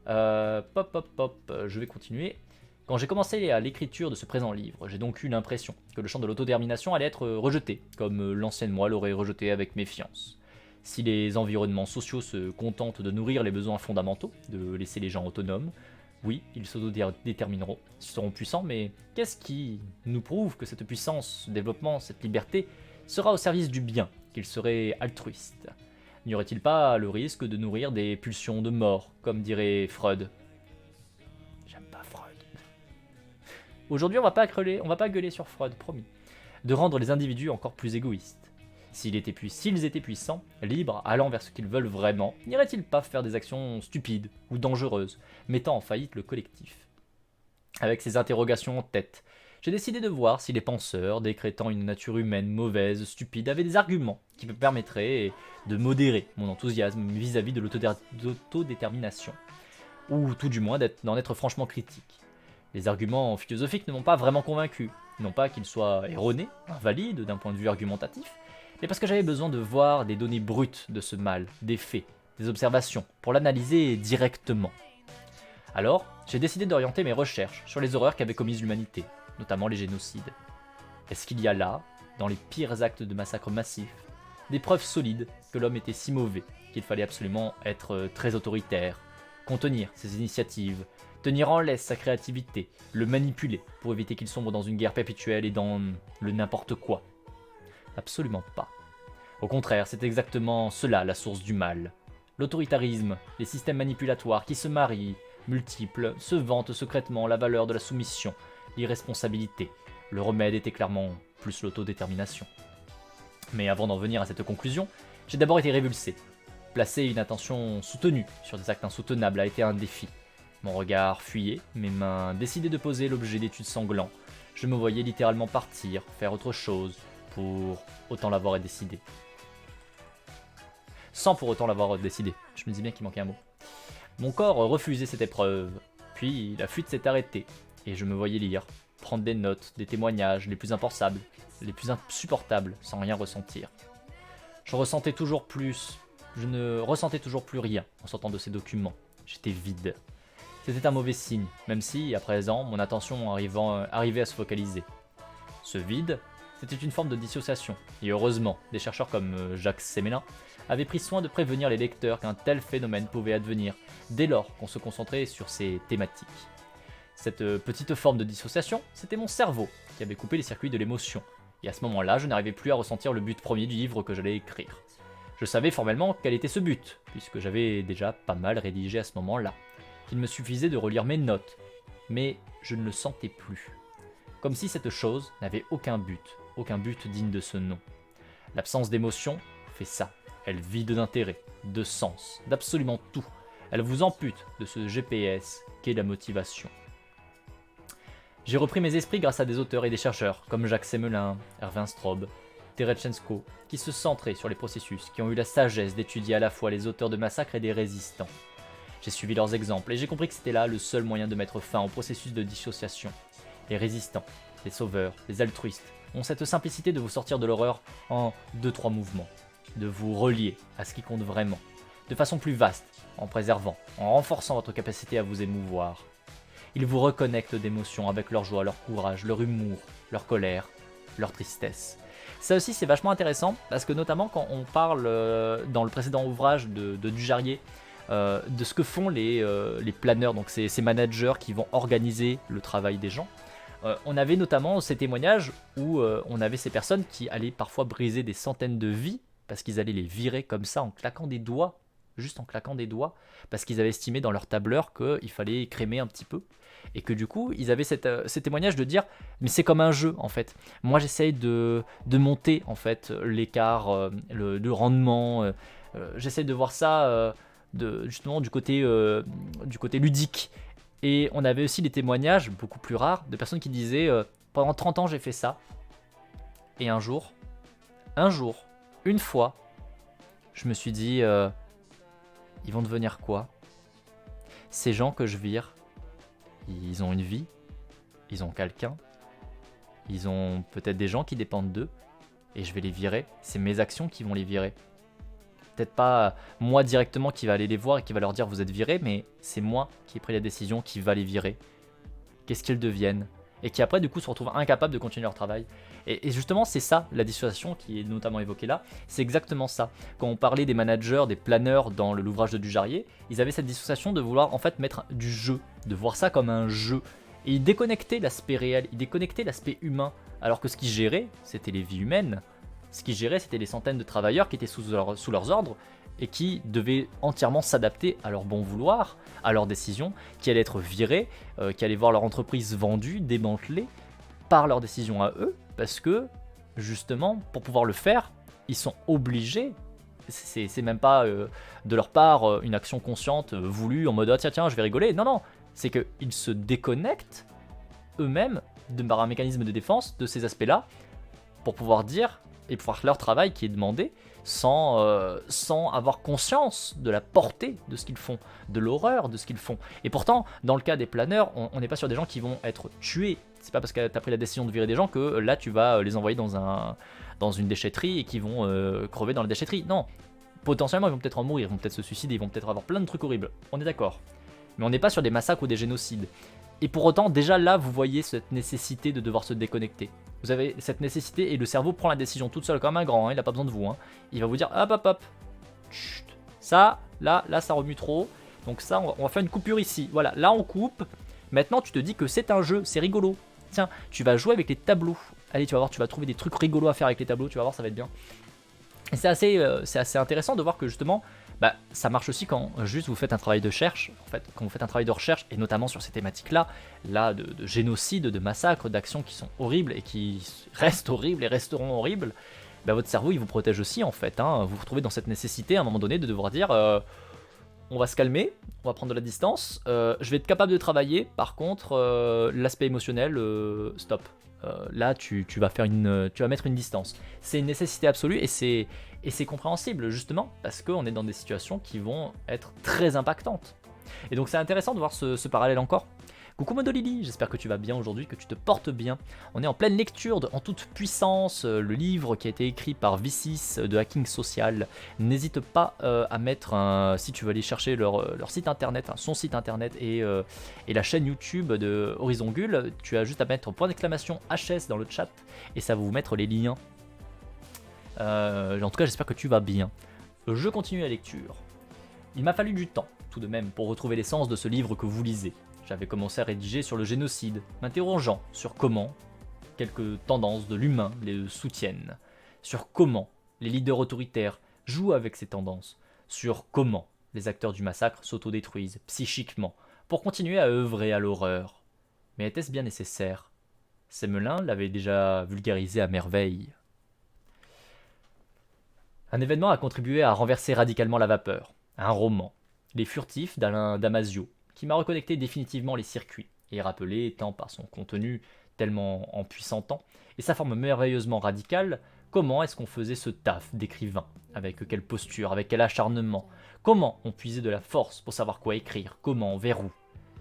Speaker 1: Je vais continuer. Quand j'ai commencé à l'écriture de ce présent livre, j'ai donc eu l'impression que le champ de l'autodétermination allait être rejeté, comme l'ancienne moi l'aurait rejeté avec méfiance. Si les environnements sociaux se contentent de nourrir les besoins fondamentaux, de laisser les gens autonomes, oui, ils s'autodétermineront, ils seront puissants, mais qu'est-ce qui nous prouve que cette puissance, ce développement, cette liberté sera au service du bien, qu'il serait altruiste. N'y aurait-il pas le risque de nourrir des pulsions de mort, comme dirait Freud? J'aime pas Freud. Aujourd'hui, on va pas gueuler sur Freud, promis. De rendre les individus encore plus égoïstes. S'ils étaient puissants, libres, allant vers ce qu'ils veulent vraiment, n'iraient-ils pas faire des actions stupides ou dangereuses, mettant en faillite le collectif? Avec ces interrogations en tête, j'ai décidé de voir si les penseurs, décrétant une nature humaine mauvaise, stupide, avaient des arguments qui me permettraient de modérer mon enthousiasme vis-à-vis de l'autodétermination, ou tout du moins d'en être franchement critique. Les arguments philosophiques ne m'ont pas vraiment convaincu, non pas qu'ils soient erronés, invalides d'un point de vue argumentatif, mais parce que j'avais besoin de voir des données brutes de ce mal, des faits, des observations, pour l'analyser directement. Alors, j'ai décidé d'orienter mes recherches sur les horreurs qu'avait commises l'humanité, notamment les génocides. Est-ce qu'il y a là, dans les pires actes de massacres massifs, des preuves solides que l'homme était si mauvais qu'il fallait absolument être très autoritaire, contenir ses initiatives, tenir en laisse sa créativité, le manipuler pour éviter qu'il sombre dans une guerre perpétuelle et dans le n'importe quoi? Absolument pas. Au contraire, c'est exactement cela la source du mal. L'autoritarisme, les systèmes manipulatoires qui se marient, multiples, se vantent secrètement la valeur de la soumission, l'irresponsabilité. Le remède était clairement plus l'autodétermination. Mais avant d'en venir à cette conclusion, j'ai d'abord été révulsé. Placer une attention soutenue sur des actes insoutenables a été un défi. Mon regard fuyait, mes mains décidaient de poser l'objet d'études sanglant. Je me voyais littéralement partir, faire autre chose, pour autant l'avoir décidé. Sans pour autant l'avoir décidé. Je me dis bien qu'il manquait un mot. Mon corps refusait cette épreuve, puis la fuite s'est arrêtée, et je me voyais lire, prendre des notes, des témoignages, les plus impensables, les plus insupportables, sans rien ressentir. Je ne ressentais toujours plus rien en sortant de ces documents. J'étais vide. C'était un mauvais signe, même si, à présent, mon attention arrivait à se focaliser. Ce vide, c'était une forme de dissociation, et heureusement, des chercheurs comme Jacques Sémélin avaient pris soin de prévenir les lecteurs qu'un tel phénomène pouvait advenir dès lors qu'on se concentrait sur ces thématiques. Cette petite forme de dissociation, c'était mon cerveau qui avait coupé les circuits de l'émotion, et à ce moment-là, je n'arrivais plus à ressentir le but premier du livre que j'allais écrire. Je savais formellement quel était ce but, puisque j'avais déjà pas mal rédigé à ce moment-là. Il me suffisait de relire mes notes, mais je ne le sentais plus. Comme si cette chose n'avait aucun but digne de ce nom. L'absence d'émotion fait ça. Elle vide d'intérêt, de sens, d'absolument tout. Elle vous ampute de ce GPS qu'est la motivation. J'ai repris mes esprits grâce à des auteurs et des chercheurs comme Jacques Sémélin, Erwin Straub, Terestchenko, qui se centraient sur les processus, qui ont eu la sagesse d'étudier à la fois les auteurs de massacres et des résistants. J'ai suivi leurs exemples et j'ai compris que c'était là le seul moyen de mettre fin au processus de dissociation. Les résistants, les sauveurs, les altruistes ont cette simplicité de vous sortir de l'horreur en 2-3 mouvements, de vous relier à ce qui compte vraiment, de façon plus vaste, en préservant, en renforçant votre capacité à vous émouvoir. Ils vous reconnectent d'émotions avec leur joie, leur courage, leur humour, leur colère, leur tristesse. Ça aussi c'est vachement intéressant parce que notamment quand on parle dans le précédent ouvrage de Dujarrier, de ce que font les planeurs, donc ces managers qui vont organiser le travail des gens. On avait notamment ces témoignages où on avait ces personnes qui allaient parfois briser des centaines de vies parce qu'ils allaient les virer comme ça en claquant des doigts, juste en claquant des doigts, parce qu'ils avaient estimé dans leur tableur qu'il fallait crémer un petit peu. Et que du coup, ils avaient ces témoignages de dire « mais c'est comme un jeu en fait. Moi j'essaye de monter en fait l'écart, le rendement, j'essaye de voir ça justement du côté ludique. » Et on avait aussi des témoignages, beaucoup plus rares, de personnes qui disaient pendant 30 ans j'ai fait ça. Et un jour, une fois, je me suis dit ils vont devenir quoi? Ces gens que je vire, ils ont une vie, ils ont quelqu'un, ils ont peut-être des gens qui dépendent d'eux, et je vais les virer. C'est mes actions qui vont les virer. Peut-être pas moi directement qui va aller les voir et qui va leur dire vous êtes virés, mais c'est moi qui ai pris la décision qui va les virer. Qu'est-ce qu'ils deviennent? Et qui après du coup se retrouvent incapables de continuer leur travail. Et justement c'est ça la dissociation qui est notamment évoquée là, c'est exactement ça. Quand on parlait des managers, des planeurs dans l'ouvrage de Dujarrier, ils avaient cette dissociation de vouloir en fait mettre du jeu, de voir ça comme un jeu. Et ils déconnectaient l'aspect réel, ils déconnectaient l'aspect humain, alors que ce qu'ils géraient, c'était les vies humaines. Ce qu'ils géraient, c'était des centaines de travailleurs qui étaient sous leurs ordres et qui devaient entièrement s'adapter à leur bon vouloir, à leurs décisions, qui allaient être virés, qui allaient voir leur entreprise vendue, démantelée, par leurs décisions à eux, parce que, justement, pour pouvoir le faire, ils sont obligés, c'est même pas de leur part une action consciente, voulue, en mode ah, tiens, je vais rigoler, non, c'est qu'ils se déconnectent eux-mêmes par un mécanisme de défense de ces aspects-là, pour pouvoir dire, et pouvoir faire leur travail qui est demandé, sans avoir conscience de la portée de ce qu'ils font, de l'horreur de ce qu'ils font. Et pourtant, dans le cas des planeurs, on n'est pas sur des gens qui vont être tués. C'est pas parce que tu as pris la décision de virer des gens que là tu vas les envoyer dans une déchetterie et qu'ils vont crever dans la déchetterie. Non, potentiellement ils vont peut-être en mourir, ils vont peut-être se suicider, ils vont peut-être avoir plein de trucs horribles. On est d'accord. Mais on n'est pas sur des massacres ou des génocides. Et pour autant, déjà là, vous voyez cette nécessité de devoir se déconnecter. Vous avez cette nécessité et le cerveau prend la décision toute seule comme un grand, hein, il n'a pas besoin de vous. Hein. Il va vous dire hop, chut, ça, là ça remue trop. Donc ça, on va faire une coupure ici. Voilà, là on coupe. Maintenant tu te dis que c'est un jeu, c'est rigolo. Tiens, tu vas jouer avec les tableaux. Allez, tu vas voir, tu vas trouver des trucs rigolos à faire avec les tableaux, tu vas voir, ça va être bien. Et c'est assez intéressant de voir que justement, ça marche aussi quand juste vous faites un travail de recherche, en fait, quand vous faites un travail de recherche, et notamment sur ces thématiques-là, de génocide, de massacres, d'actions qui sont horribles et qui restent horribles et resteront horribles, votre cerveau il vous protège aussi en fait. Hein. Vous vous retrouvez dans cette nécessité à un moment donné de devoir dire on va se calmer, on va prendre de la distance, je vais être capable de travailler, par contre l'aspect émotionnel, stop. Là tu vas mettre une distance. C'est une nécessité absolue et c'est compréhensible justement parce qu'on est dans des situations qui vont être très impactantes. Et donc c'est intéressant de voir ce parallèle encore. Coucou Modolili, j'espère que tu vas bien aujourd'hui, que tu te portes bien. On est en pleine lecture En toute puissance, le livre qui a été écrit par V6 de Hacking Social. N'hésite pas à mettre, si tu veux aller chercher leur site internet, son site internet et la chaîne YouTube de Horizon Gull, tu as juste à mettre point d'exclamation HS dans le chat et ça va vous mettre les liens. En tout cas, j'espère que tu vas bien. Je continue la lecture. Il m'a fallu du temps, tout de même, pour retrouver l'essence de ce livre que vous lisez. J'avais commencé à rédiger sur le génocide, m'interrogeant sur comment quelques tendances de l'humain les soutiennent, sur comment les leaders autoritaires jouent avec ces tendances, sur comment les acteurs du massacre s'autodétruisent psychiquement pour continuer à œuvrer à l'horreur. Mais était-ce bien nécessaire? Semelin l'avait déjà vulgarisé à merveille. Un événement a contribué à renverser radicalement la vapeur. Un roman, Les Furtifs d'Alain Damasio, qui m'a reconnecté définitivement les circuits, et rappelé, tant par son contenu tellement empuissantant, et sa forme merveilleusement radicale, comment est-ce qu'on faisait ce taf d'écrivain, avec quelle posture, avec quel acharnement, comment on puisait de la force pour savoir quoi écrire, comment, vers où.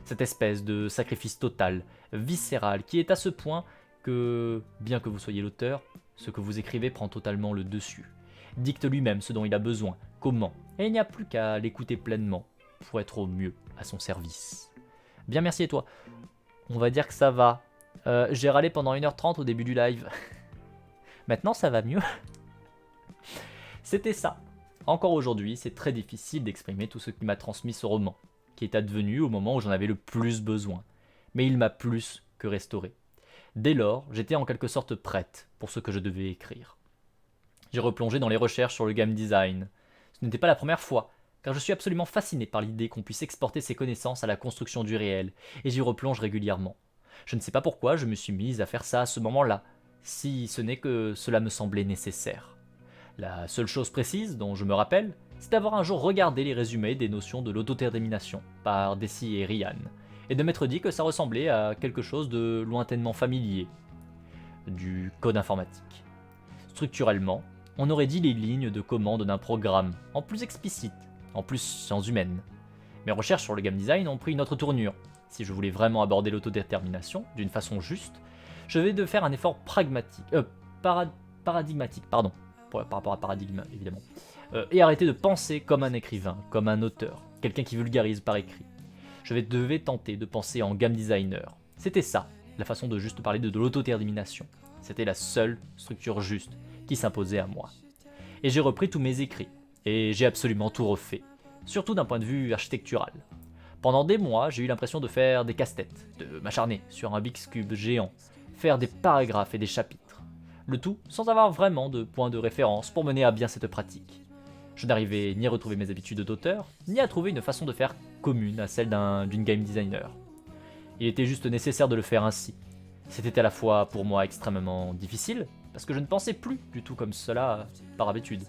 Speaker 1: Cette espèce de sacrifice total, viscéral, qui est à ce point que, bien que vous soyez l'auteur, ce que vous écrivez prend totalement le dessus, dicte lui-même ce dont il a besoin, comment, et il n'y a plus qu'à l'écouter pleinement, pour être au mieux à son service. Bien, merci et toi. On va dire que ça va. J'ai râlé pendant 1h30 au début du live. Maintenant ça va mieux. C'était ça. Encore aujourd'hui, c'est très difficile d'exprimer tout ce qui m'a transmis ce roman, qui est advenu au moment où j'en avais le plus besoin. Mais il m'a plus que restauré. Dès lors, j'étais en quelque sorte prête pour ce que je devais écrire. J'ai replongé dans les recherches sur le game design. Ce n'était pas la première fois, car je suis absolument fasciné par l'idée qu'on puisse exporter ses connaissances à la construction du réel, et j'y replonge régulièrement. Je ne sais pas pourquoi je me suis mise à faire ça à ce moment-là, si ce n'est que cela me semblait nécessaire. La seule chose précise dont je me rappelle, c'est d'avoir un jour regardé les résumés des notions de l'autodétermination par Deci et Ryan, et de m'être dit que ça ressemblait à quelque chose de lointainement familier, du code informatique. Structurellement, on aurait dit les lignes de commande d'un programme, en plus explicite, en plus sciences humaines. Mes recherches sur le game design ont pris une autre tournure. Si je voulais vraiment aborder l'autodétermination d'une façon juste, je vais de faire un effort paradigmatique, par rapport à paradigme évidemment, et arrêter de penser comme un écrivain, comme un auteur, quelqu'un qui vulgarise par écrit. Je devais tenter de penser en game designer. C'était ça, la façon de juste parler de l'autodétermination. C'était la seule structure juste qui s'imposait à moi. Et j'ai repris tous mes écrits, et j'ai absolument tout refait, surtout d'un point de vue architectural. Pendant des mois, j'ai eu l'impression de faire des casse-têtes, de m'acharner sur un Big Cube géant, faire des paragraphes et des chapitres. Le tout sans avoir vraiment de point de référence pour mener à bien cette pratique. Je n'arrivais ni à retrouver mes habitudes d'auteur, ni à trouver une façon de faire commune à celle d'une game designer. Il était juste nécessaire de le faire ainsi. C'était à la fois pour moi extrêmement difficile, parce que je ne pensais plus du tout comme cela par habitude.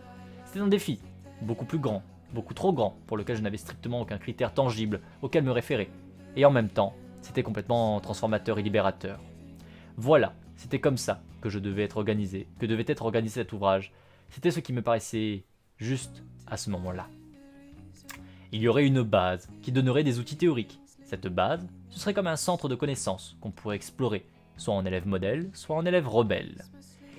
Speaker 1: C'était un défi, beaucoup plus grand, beaucoup trop grand, pour lequel je n'avais strictement aucun critère tangible auquel me référer. Et en même temps, c'était complètement transformateur et libérateur. Voilà, c'était comme ça que devait être organisé cet ouvrage. C'était ce qui me paraissait juste à ce moment-là. Il y aurait une base qui donnerait des outils théoriques. Cette base, ce serait comme un centre de connaissances qu'on pourrait explorer, soit en élève modèle, soit en élève rebelle.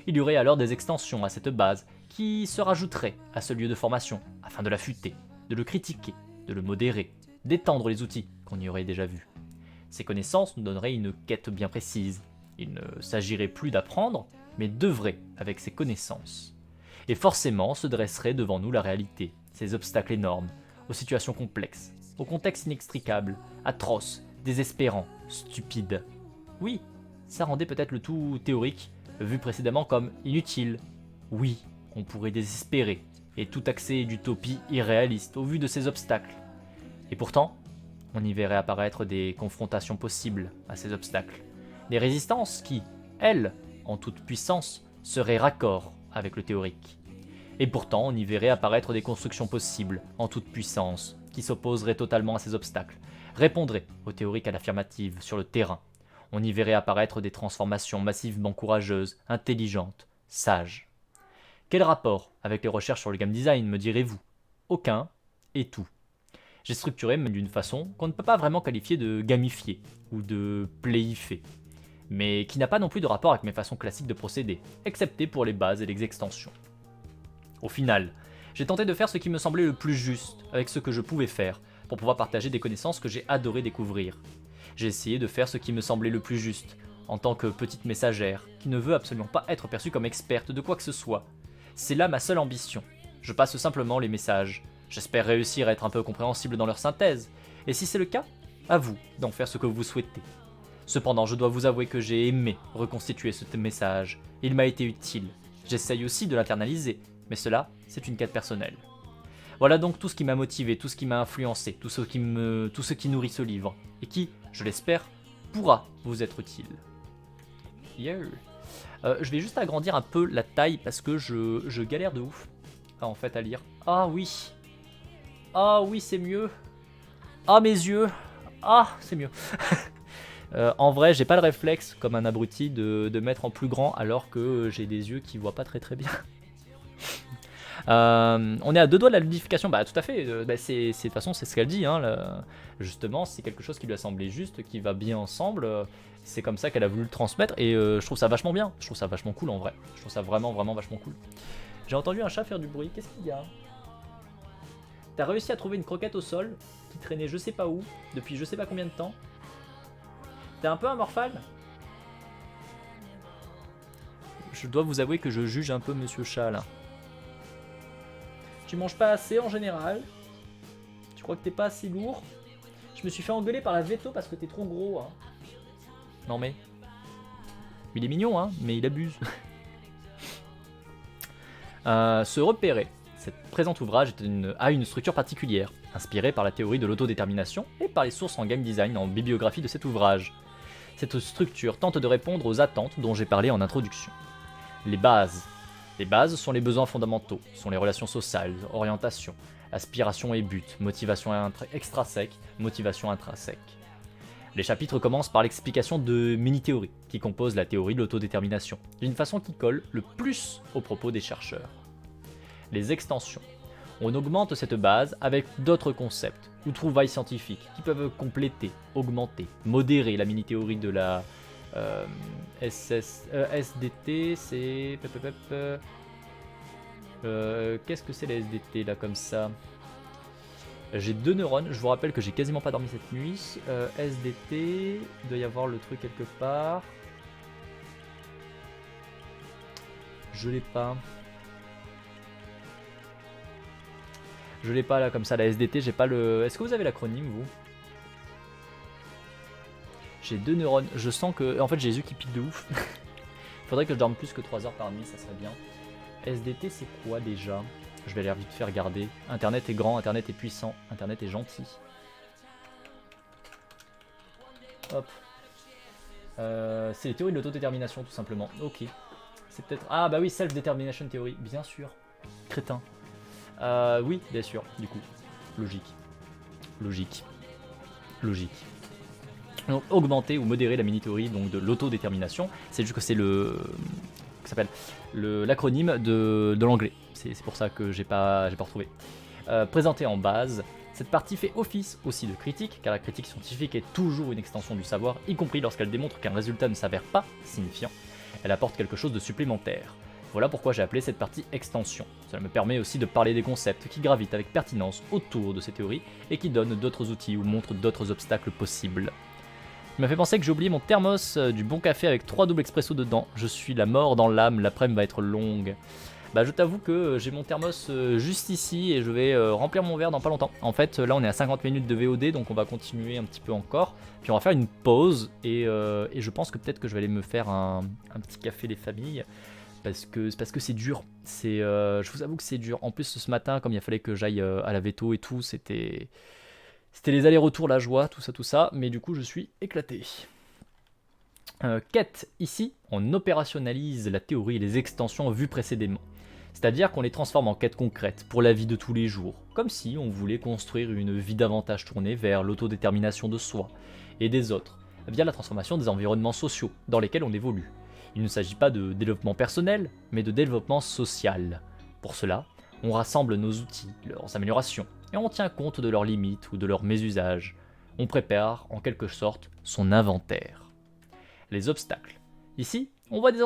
Speaker 1: Il y aurait alors des extensions à cette base qui se rajouteraient à ce lieu de formation afin de l'affûter, de le critiquer, de le modérer, d'étendre les outils qu'on y aurait déjà vus. Ces connaissances nous donneraient une quête bien précise. Il ne s'agirait plus d'apprendre, mais d'œuvrer avec ces connaissances. Et forcément se dresserait devant nous la réalité, ces obstacles énormes, aux situations complexes, aux contextes inextricables, atroces, désespérants, stupides. Oui, ça rendait peut-être le tout théorique, vu précédemment comme inutile. Oui, on pourrait désespérer, et tout taxer d'utopie irréaliste au vu de ces obstacles. Et pourtant, on y verrait apparaître des confrontations possibles à ces obstacles. Des résistances qui, elles, en toute puissance, seraient raccord avec le théorique. Et pourtant, on y verrait apparaître des constructions possibles, en toute puissance, qui s'opposeraient totalement à ces obstacles, répondraient au théorique à l'affirmative sur le terrain. On y verrait apparaître des transformations massivement courageuses, intelligentes, sages. Quel rapport avec les recherches sur le game design, me direz-vous? Aucun, et tout. J'ai structuré même d'une façon qu'on ne peut pas vraiment qualifier de gamifiée ou de playifiée, mais qui n'a pas non plus de rapport avec mes façons classiques de procéder, excepté pour les bases et les extensions. Au final, j'ai tenté de faire ce qui me semblait le plus juste avec ce que je pouvais faire, pour pouvoir partager des connaissances que j'ai adoré découvrir. J'ai essayé de faire ce qui me semblait le plus juste, en tant que petite messagère, qui ne veut absolument pas être perçue comme experte de quoi que ce soit. C'est là ma seule ambition. Je passe simplement les messages. J'espère réussir à être un peu compréhensible dans leur synthèse, et si c'est le cas, à vous d'en faire ce que vous souhaitez. Cependant, je dois vous avouer que j'ai aimé reconstituer ce message. Il m'a été utile. J'essaye aussi de l'internaliser, mais cela, c'est une quête personnelle. Voilà donc tout ce qui m'a motivé, tout ce qui m'a influencé, tout ce qui nourrit ce livre, et qui, je l'espère, pourra vous être utile. Yeah. Je vais juste agrandir un peu la taille parce que je galère de ouf en fait à lire. Ah oui, c'est mieux. Ah mes yeux, c'est mieux. En vrai, j'ai pas le réflexe, comme un abruti, de mettre en plus grand alors que j'ai des yeux qui voient pas très très bien. On est à deux doigts de la ludification, bah tout à fait, de toute façon c'est ce qu'elle dit, hein, justement c'est quelque chose qui lui a semblé juste, qui va bien ensemble, c'est comme ça qu'elle a voulu le transmettre et je trouve ça vachement bien, je trouve ça vachement cool en vrai, je trouve ça vraiment vachement cool. J'ai entendu un chat faire du bruit, qu'est-ce qu'il y a? T'as réussi à trouver une croquette au sol qui traînait je sais pas où, depuis je sais pas combien de temps. T'es un peu un morphale? Je dois vous avouer que je juge un peu Monsieur Chat là. Tu manges pas assez en général. Tu crois que t'es pas assez lourd. Je me suis fait engueuler par la veto parce que t'es trop gros. Hein. Non mais... Il est mignon, hein, mais il abuse. Se repérer. Cet présent ouvrage a une structure particulière, inspirée par la théorie de l'autodétermination et par les sources en game design en bibliographie de cet ouvrage. Cette structure tente de répondre aux attentes dont j'ai parlé en introduction. Les bases. Les bases sont les besoins fondamentaux, sont les relations sociales, orientation, aspiration et but, motivation extrinsèque, motivation intrinsèque. Les chapitres commencent par l'explication de mini-théories, qui composent la théorie de l'autodétermination, d'une façon qui colle le plus aux propos des chercheurs. Les extensions. On augmente cette base avec d'autres concepts, ou trouvailles scientifiques, qui peuvent compléter, augmenter, modérer la mini-théorie de la... SDT, c'est... qu'est-ce que c'est la SDT là comme ça? J'ai 2 neurones, je vous rappelle que j'ai quasiment pas dormi cette nuit. SDT, il doit y avoir le truc quelque part. Je l'ai pas. Je l'ai pas là comme ça, la SDT, j'ai pas le... Est-ce que vous avez l'acronyme vous? J'ai 2 neurones, je sens que... En fait j'ai les yeux qui piquent de ouf. Faudrait que je dorme plus que 3 heures par nuit, ça serait bien. SDT c'est quoi déjà? Je vais aller vite faire regarder. Internet est grand, Internet est puissant, Internet est gentil. Hop. C'est les théories de l'autodétermination tout simplement. Ok. C'est peut-être... Ah bah oui, Self-Determination Theory, bien sûr. Crétin. Oui, bien sûr, du coup. Logique. Logique. Logique. Donc augmenter ou modérer la mini-théorie donc de l'autodétermination, c'est juste que c'est le... Qu'est-ce s'appelle l'acronyme de l'anglais. C'est pour ça que j'ai pas retrouvé. Présenté en base, cette partie fait office aussi de critique, car la critique scientifique est toujours une extension du savoir, y compris lorsqu'elle démontre qu'un résultat ne s'avère pas signifiant. Elle apporte quelque chose de supplémentaire. Voilà pourquoi j'ai appelé cette partie extension. Cela me permet aussi de parler des concepts qui gravitent avec pertinence autour de ces théories et qui donnent d'autres outils ou montrent d'autres obstacles possibles. Il m'a fait penser que j'ai oublié mon thermos du bon café avec 3 doubles expresso dedans. Je suis la mort dans l'âme, l'après-midi va être longue. Bah je t'avoue que j'ai mon thermos juste ici et je vais remplir mon verre dans pas longtemps. En fait là on est à 50 minutes de VOD donc on va continuer un petit peu encore. Puis on va faire une pause et je pense que peut-être que je vais aller me faire un petit café des familles. Parce que c'est dur. Je vous avoue que c'est dur. En plus ce matin comme il fallait que j'aille à la veto et tout, c'était les allers-retours, la joie, tout ça. Mais du coup je suis éclaté. Quête, ici on opérationnalise la théorie et les extensions vues précédemment. C'est-à-dire qu'on les transforme en quêtes concrètes pour la vie de tous les jours, comme si on voulait construire une vie davantage tournée vers l'autodétermination de soi et des autres, via la transformation des environnements sociaux dans lesquels on évolue. Il ne s'agit pas de développement personnel, mais de développement social. Pour cela, on rassemble nos outils, leurs améliorations, et on tient compte de leurs limites ou de leurs mésusages. On prépare, en quelque sorte, son inventaire. Les obstacles. Ici, on voit des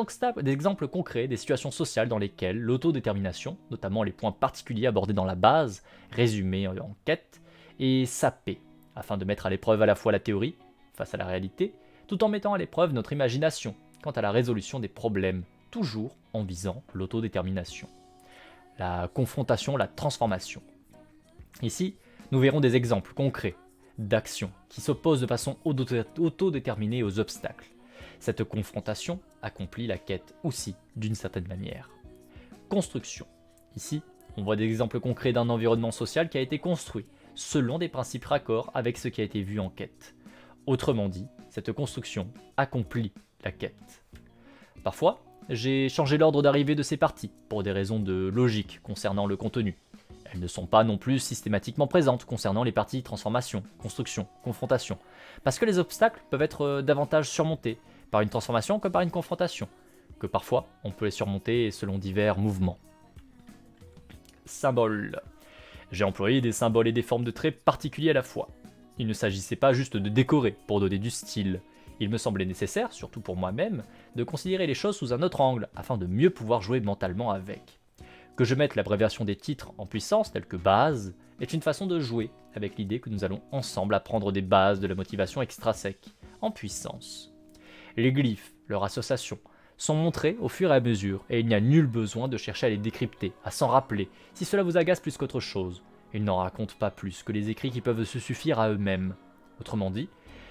Speaker 1: exemples concrets des situations sociales dans lesquelles l'autodétermination, notamment les points particuliers abordés dans la base, résumés en quête, est sapée, afin de mettre à l'épreuve à la fois la théorie, face à la réalité, tout en mettant à l'épreuve notre imagination, quant à la résolution des problèmes, toujours en visant l'autodétermination. La confrontation, la transformation. Ici, nous verrons des exemples concrets d'actions qui s'opposent de façon autodéterminée aux obstacles. Cette confrontation accomplit la quête aussi d'une certaine manière. Construction. Ici, on voit des exemples concrets d'un environnement social qui a été construit selon des principes raccords avec ce qui a été vu en quête. Autrement dit, cette construction accomplit la quête. Parfois, j'ai changé l'ordre d'arrivée de ces parties pour des raisons de logique concernant le contenu. Elles ne sont pas non plus systématiquement présentes concernant les parties transformation, construction, confrontation, parce que les obstacles peuvent être davantage surmontés par une transformation que par une confrontation, que parfois on peut les surmonter selon divers mouvements. Symboles. J'ai employé des symboles et des formes de traits particuliers à la fois. Il ne s'agissait pas juste de décorer pour donner du style. Il me semblait nécessaire, surtout pour moi-même, de considérer les choses sous un autre angle afin de mieux pouvoir jouer mentalement avec. Que je mette l'abréviation des titres en puissance, telle que base, est une façon de jouer avec l'idée que nous allons ensemble apprendre des bases de la motivation extrinsèque, en puissance. Les glyphes, leur association, sont montrés au fur et à mesure, et il n'y a nul besoin de chercher à les décrypter, à s'en rappeler, si cela vous agace plus qu'autre chose. Ils n'en racontent pas plus que les écrits qui peuvent se suffire à eux-mêmes. Autrement dit,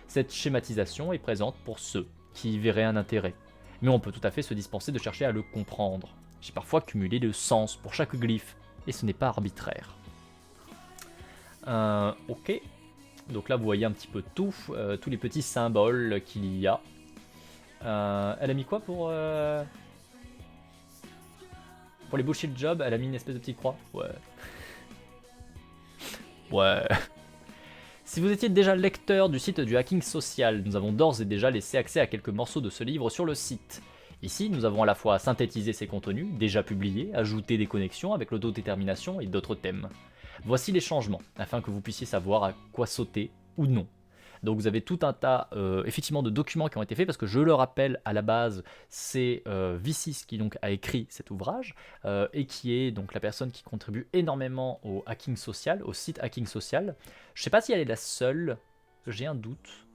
Speaker 1: cette schématisation est présente pour ceux qui y verraient un intérêt, mais on peut tout à fait se dispenser de chercher à le comprendre. J'ai parfois cumulé le sens pour chaque glyphe, et ce n'est pas arbitraire. Ok, donc là vous voyez un petit peu tout, tous les petits symboles qu'il y a. Elle a mis quoi pour les bullshit jobs? Elle a mis une espèce de petite croix. Ouais. Ouais. Si vous étiez déjà lecteur du site du Hacking Social, nous avons d'ores et déjà laissé accès à quelques morceaux de ce livre sur le site. Ici, nous avons à la fois synthétisé ces contenus, déjà publiés, ajouté des connexions avec l'autodétermination et d'autres thèmes. Voici les changements, afin que vous puissiez savoir à quoi sauter ou non. Donc vous avez tout un tas effectivement de documents qui ont été faits, parce que je le rappelle, à la base, c'est V6 qui donc a écrit cet ouvrage, et qui est donc la personne qui contribue énormément au hacking social, au site hacking social. Je sais pas si elle est la seule, j'ai un doute.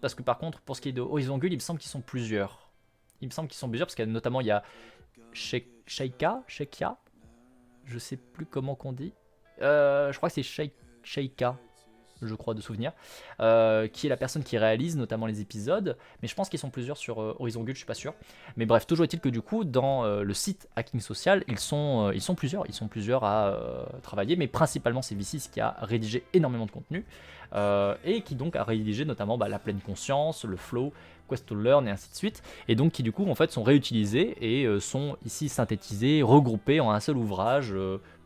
Speaker 1: Parce que par contre, pour ce qui est de Horizon Gull, il me semble qu'ils sont plusieurs. Parce qu'il y a notamment, il y a Sheikha, je sais plus comment qu'on dit. Je crois que c'est Sheikha. je crois, de souvenir, qui est la personne qui réalise notamment les épisodes, mais je pense qu'ils sont plusieurs sur Horizon Gull, je suis pas sûr. Mais bref, toujours est-il que du coup, dans le site Hacking Social, ils sont plusieurs à travailler, mais principalement c'est V6 qui a rédigé énormément de contenu, et qui donc a rédigé notamment la pleine conscience, le flow, Quest to Learn et ainsi de suite, et donc qui du coup en fait sont réutilisés et sont ici synthétisés, regroupés en un seul ouvrage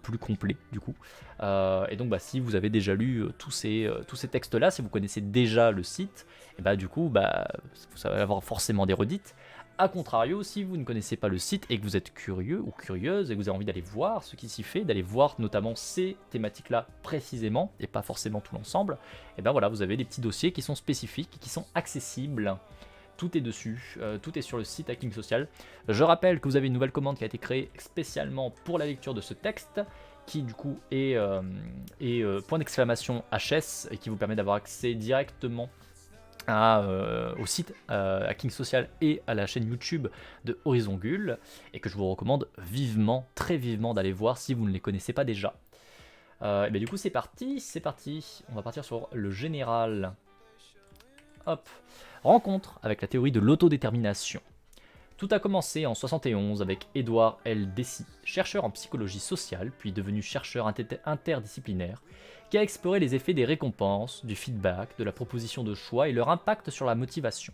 Speaker 1: plus complet du coup. Et donc si vous avez déjà lu tous ces textes-là, si vous connaissez déjà le site, et du coup vous allez avoir forcément des redites. A contrario, si vous ne connaissez pas le site et que vous êtes curieux ou curieuse et que vous avez envie d'aller voir ce qui s'y fait, d'aller voir notamment ces thématiques-là précisément et pas forcément tout l'ensemble, et voilà, vous avez des petits dossiers qui sont spécifiques et qui sont accessibles. Tout est dessus, tout est sur le site Hacking Social. Je rappelle que vous avez une nouvelle commande qui a été créée spécialement pour la lecture de ce texte, qui du coup est point d'exclamation HS et qui vous permet d'avoir accès directement au site Hacking Social et à la chaîne YouTube de Horizon Gull, et que je vous recommande vivement, très vivement d'aller voir si vous ne les connaissez pas déjà. Et du coup c'est parti, on va partir sur le général. Hop. Rencontre avec la théorie de l'autodétermination. Tout a commencé en 71 avec Edward L. Deci, chercheur en psychologie sociale, puis devenu chercheur interdisciplinaire, qui a exploré les effets des récompenses, du feedback, de la proposition de choix et leur impact sur la motivation.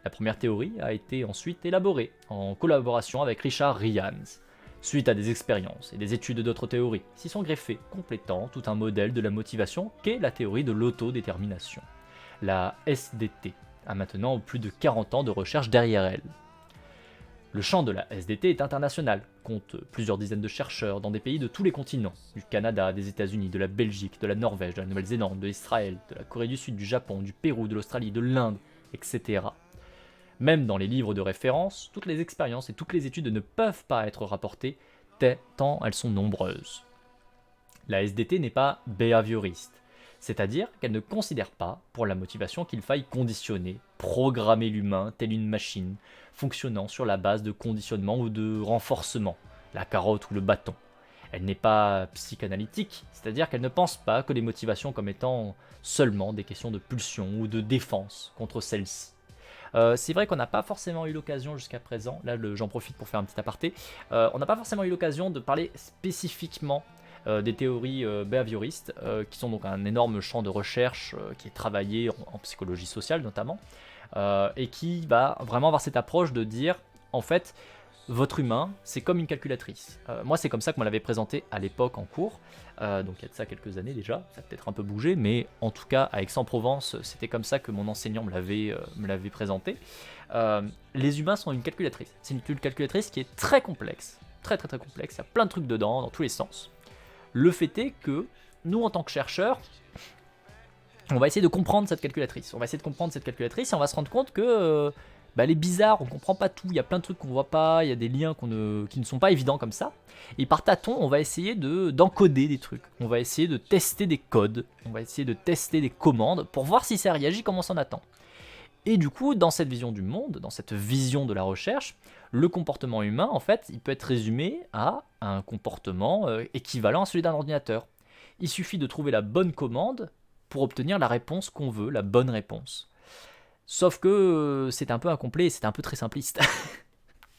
Speaker 1: La première théorie a été ensuite élaborée en collaboration avec Richard Ryan's, suite à des expériences et des études d'autres théories, s'y sont greffées, complétant tout un modèle de la motivation qu'est la théorie de l'autodétermination. La SDT a maintenant plus de 40 ans de recherche derrière elle. Le champ de la SDT est international, compte plusieurs dizaines de chercheurs dans des pays de tous les continents, du Canada, des États-Unis, de la Belgique, de la Norvège, de la Nouvelle-Zélande, de l'Israël, de la Corée du Sud, du Japon, du Pérou, de l'Australie, de l'Inde, etc. Même dans les livres de référence, toutes les expériences et toutes les études ne peuvent pas être rapportées, tant elles sont nombreuses. La SDT n'est pas behavioriste, c'est-à-dire qu'elle ne considère pas, pour la motivation, qu'il faille conditionner, programmer l'humain tel une machine, fonctionnant sur la base de conditionnement ou de renforcement, la carotte ou le bâton. Elle n'est pas psychanalytique, c'est-à-dire qu'elle ne pense pas que les motivations comme étant seulement des questions de pulsion ou de défense contre celles-ci. C'est vrai qu'on n'a pas forcément eu l'occasion jusqu'à présent, là j'en profite pour faire un petit aparté, on n'a pas forcément eu l'occasion de parler spécifiquement des théories behavioristes, qui sont donc un énorme champ de recherche qui est travaillé en psychologie sociale notamment, et qui va vraiment avoir cette approche de dire, en fait, votre humain, c'est comme une calculatrice. Moi, c'est comme ça que me l'avait présenté à l'époque en cours, donc il y a de ça quelques années déjà, ça a peut-être un peu bougé, mais en tout cas, à Aix-en-Provence, c'était comme ça que mon enseignant me l'avait présenté. Les humains sont une calculatrice. C'est une calculatrice qui est très complexe, très complexe, il y a plein de trucs dedans, dans tous les sens. Le fait est que, nous en tant que chercheurs, on va essayer de comprendre cette calculatrice. On va essayer de comprendre cette calculatrice et on va se rendre compte que elle est bizarre, on comprend pas tout, il y a plein de trucs qu'on voit pas, il y a des liens qui ne sont pas évidents comme ça. Et par tâtons, on va essayer d'encoder des trucs. On va essayer de tester des codes, on va essayer de tester des commandes pour voir si ça réagit comme on s'en attend. Et du coup, dans cette vision du monde, dans cette vision de la recherche, le comportement humain, en fait, il peut être résumé à un comportement équivalent à celui d'un ordinateur. Il suffit de trouver la bonne commande pour obtenir la réponse qu'on veut, la bonne réponse. Sauf que c'est un peu incomplet, c'est un peu très simpliste.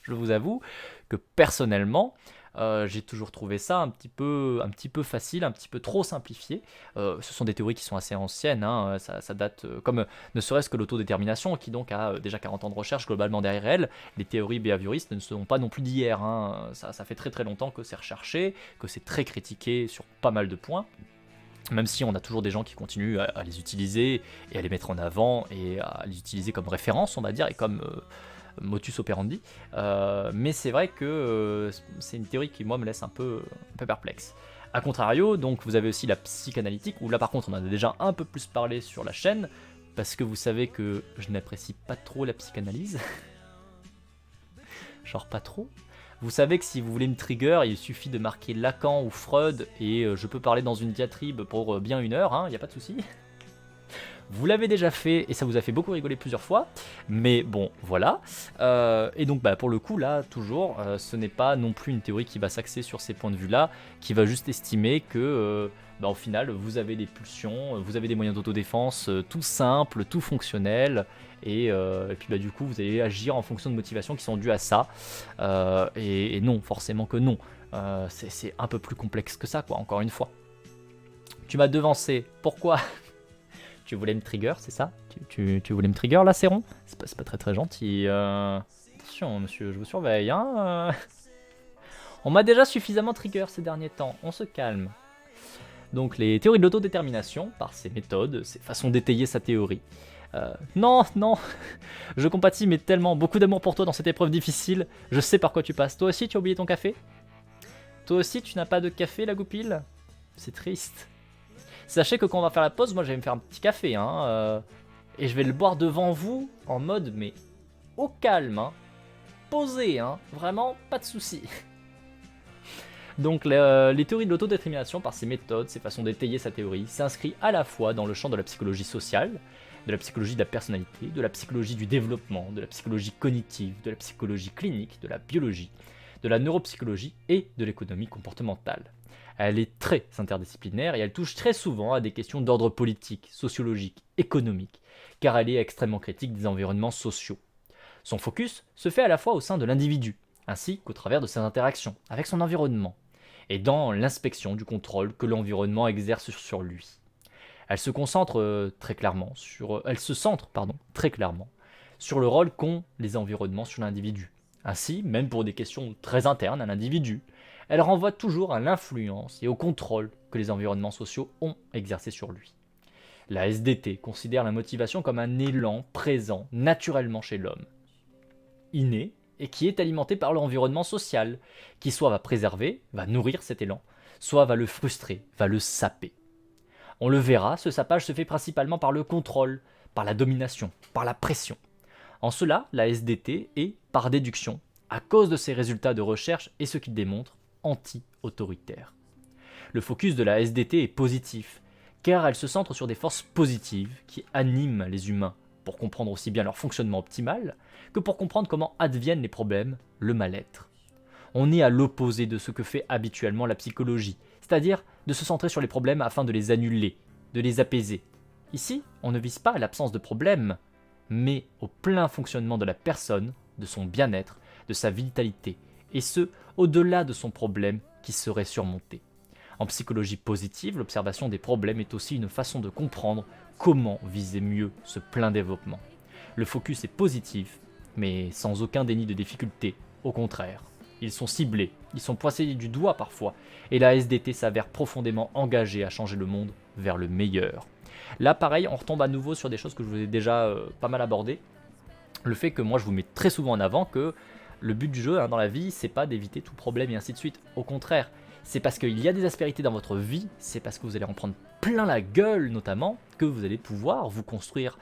Speaker 1: Je vous avoue que personnellement, j'ai toujours trouvé ça un petit peu facile, un petit peu trop simplifié. Ce sont des théories qui sont assez anciennes, hein, ça date, comme ne serait-ce que l'autodétermination, qui donc a déjà 40 ans de recherche globalement derrière elle. Les théories behavioristes ne sont pas non plus d'hier, hein. Ça fait très longtemps que c'est recherché, que c'est très critiqué sur pas mal de points. Même si on a toujours des gens qui continuent à les utiliser et à les mettre en avant et à les utiliser comme référence, on va dire, et comme motus operandi. Mais c'est vrai que c'est une théorie qui, moi, me laisse un peu perplexe. A contrario, donc vous avez aussi la psychanalytique, où là par contre on en a déjà un peu plus parlé sur la chaîne, parce que vous savez que je n'apprécie pas trop la psychanalyse. Genre pas trop. Vous savez que si vous voulez me trigger, il suffit de marquer Lacan ou Freud, et je peux parler dans une diatribe pour bien 1 heure, il n'y a pas de souci. Vous l'avez déjà fait, et ça vous a fait beaucoup rigoler plusieurs fois, mais bon, voilà. Et donc pour le coup, là, toujours, ce n'est pas non plus une théorie qui va s'axer sur ces points de vue-là, qui va juste estimer que bah, au final vous avez des pulsions, vous avez des moyens d'autodéfense tout simples, tout fonctionnels, et puis bah, du coup vous allez agir en fonction de motivations qui sont dues à ça, et non, forcément que non. C'est un peu plus complexe que ça, quoi, encore une fois. Tu m'as devancé, pourquoi? Tu voulais me trigger, c'est ça? Tu voulais me trigger là, Céron? C'est pas très gentil. Attention, monsieur, je vous surveille, hein. On m'a déjà suffisamment trigger ces derniers temps, on se calme. Donc les théories de l'autodétermination, par ces méthodes, ces façons d'étayer sa théorie. Non, je compatis, mais tellement, beaucoup d'amour pour toi dans cette épreuve difficile, je sais par quoi tu passes. Toi aussi, tu as oublié ton café? Toi aussi, tu n'as pas de café, la goupille? C'est triste. Sachez que quand on va faire la pause, moi je vais me faire un petit café, hein, et je vais le boire devant vous, en mode, mais au calme, hein, posé, hein, vraiment, pas de soucis. Donc les théories de l'autodétermination, par ces méthodes, ces façons d'étayer sa théorie, s'inscrit à la fois dans le champ de la psychologie sociale, de la psychologie de la personnalité, de la psychologie du développement, de la psychologie cognitive, de la psychologie clinique, de la biologie, de la neuropsychologie et de l'économie comportementale. Elle est très interdisciplinaire et elle touche très souvent à des questions d'ordre politique, sociologique, économique, car elle est extrêmement critique des environnements sociaux. Son focus se fait à la fois au sein de l'individu, ainsi qu'au travers de ses interactions avec son environnement, et dans l'inspection du contrôle que l'environnement exerce sur lui. Elle se centre très clairement sur le rôle qu'ont les environnements sur l'individu. Ainsi, même pour des questions très internes à l'individu, elle renvoie toujours à l'influence et au contrôle que les environnements sociaux ont exercé sur lui. La SDT considère la motivation comme un élan présent naturellement chez l'homme, inné, et qui est alimenté par l'environnement social, qui soit va préserver, va nourrir cet élan, soit va le frustrer, va le saper. On le verra, ce sapage se fait principalement par le contrôle, par la domination, par la pression. En cela, la SDT est, par déduction, à cause de ses résultats de recherche et ce qu'il démontre, anti-autoritaire. Le focus de la SDT est positif, car elle se centre sur des forces positives qui animent les humains, pour comprendre aussi bien leur fonctionnement optimal, que pour comprendre comment adviennent les problèmes, le mal-être. On est à l'opposé de ce que fait habituellement la psychologie, c'est-à-dire de se centrer sur les problèmes afin de les annuler, de les apaiser. Ici, on ne vise pas à l'absence de problème, mais au plein fonctionnement de la personne, de son bien-être, de sa vitalité, et ce, au-delà de son problème qui serait surmonté. En psychologie positive, l'observation des problèmes est aussi une façon de comprendre comment viser mieux ce plein développement. Le focus est positif, mais sans aucun déni de difficulté, au contraire. Ils sont ciblés, ils sont pointés du doigt parfois, et la SDT s'avère profondément engagée à changer le monde vers le meilleur. Là pareil, on retombe à nouveau sur des choses que je vous ai déjà pas mal abordées. Le fait que moi je vous mets très souvent en avant que le but du jeu dans la vie, c'est pas d'éviter tout problème et ainsi de suite. Au contraire, c'est parce qu'il y a des aspérités dans votre vie, c'est parce que vous allez en prendre plein la gueule notamment, que vous allez pouvoir vous construire,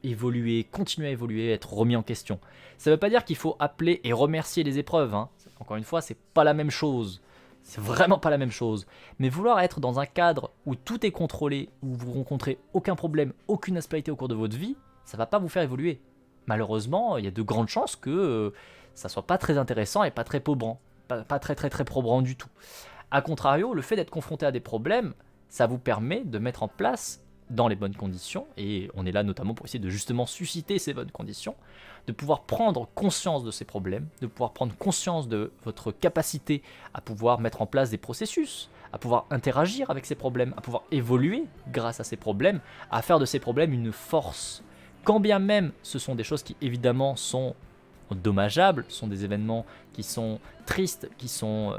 Speaker 1: évoluer, continuer à évoluer, être remis en question. Ça ne veut pas dire qu'il faut appeler et remercier les épreuves, hein. Encore une fois, c'est pas la même chose. C'est vraiment pas la même chose. Mais vouloir être dans un cadre où tout est contrôlé, où vous rencontrez aucun problème, aucune aspérité au cours de votre vie, ça va pas vous faire évoluer. Malheureusement, il y a de grandes chances que ça soit pas très intéressant et pas très probant. Pas très probant du tout. A contrario, le fait d'être confronté à des problèmes, ça vous permet de mettre en place dans les bonnes conditions, et on est là notamment pour essayer de justement susciter ces bonnes conditions, de pouvoir prendre conscience de ces problèmes, de pouvoir prendre conscience de votre capacité à pouvoir mettre en place des processus, à pouvoir interagir avec ces problèmes, à pouvoir évoluer grâce à ces problèmes, à faire de ces problèmes une force. Quand bien même ce sont des choses qui évidemment sont dommageables, sont des événements qui sont tristes, qui sont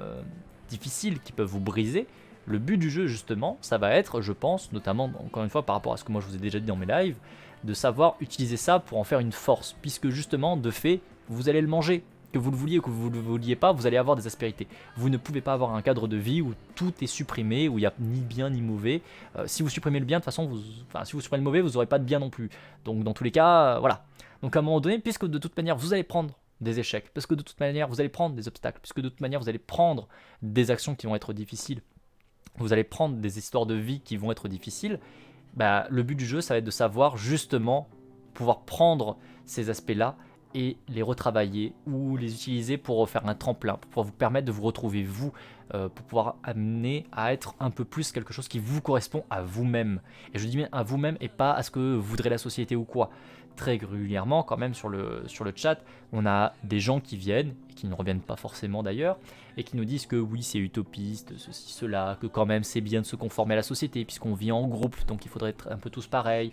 Speaker 1: difficiles, qui peuvent vous briser, le but du jeu justement, ça va être, je pense, notamment encore une fois par rapport à ce que moi je vous ai déjà dit dans mes lives, de savoir utiliser ça pour en faire une force, puisque justement, de fait, vous allez le manger. Que vous le vouliez ou que vous ne le vouliez pas, vous allez avoir des aspérités. Vous ne pouvez pas avoir un cadre de vie où tout est supprimé, où il n'y a ni bien ni mauvais. Si vous supprimez le bien, de toute façon, si vous supprimez le mauvais, vous n'aurez pas de bien non plus. Donc dans tous les cas, voilà. Donc à un moment donné, puisque de toute manière, vous allez prendre des échecs, parce que de toute manière, vous allez prendre des obstacles, puisque de toute manière, vous allez prendre des actions qui vont être difficiles, vous allez prendre des histoires de vie qui vont être difficiles, bah, le but du jeu, ça va être de savoir justement pouvoir prendre ces aspects-là et les retravailler ou les utiliser pour faire un tremplin, pour pouvoir vous permettre de vous retrouver vous pour pouvoir amener à être un peu plus quelque chose qui vous correspond à vous-même. Et je dis bien à vous-même et pas à ce que voudrait la société ou quoi. Très régulièrement, quand même, sur le chat, on a des gens qui viennent, et qui ne reviennent pas forcément d'ailleurs, et qui nous disent que oui, c'est utopiste, ceci, cela, que quand même c'est bien de se conformer à la société, puisqu'on vit en groupe, donc il faudrait être un peu tous pareils,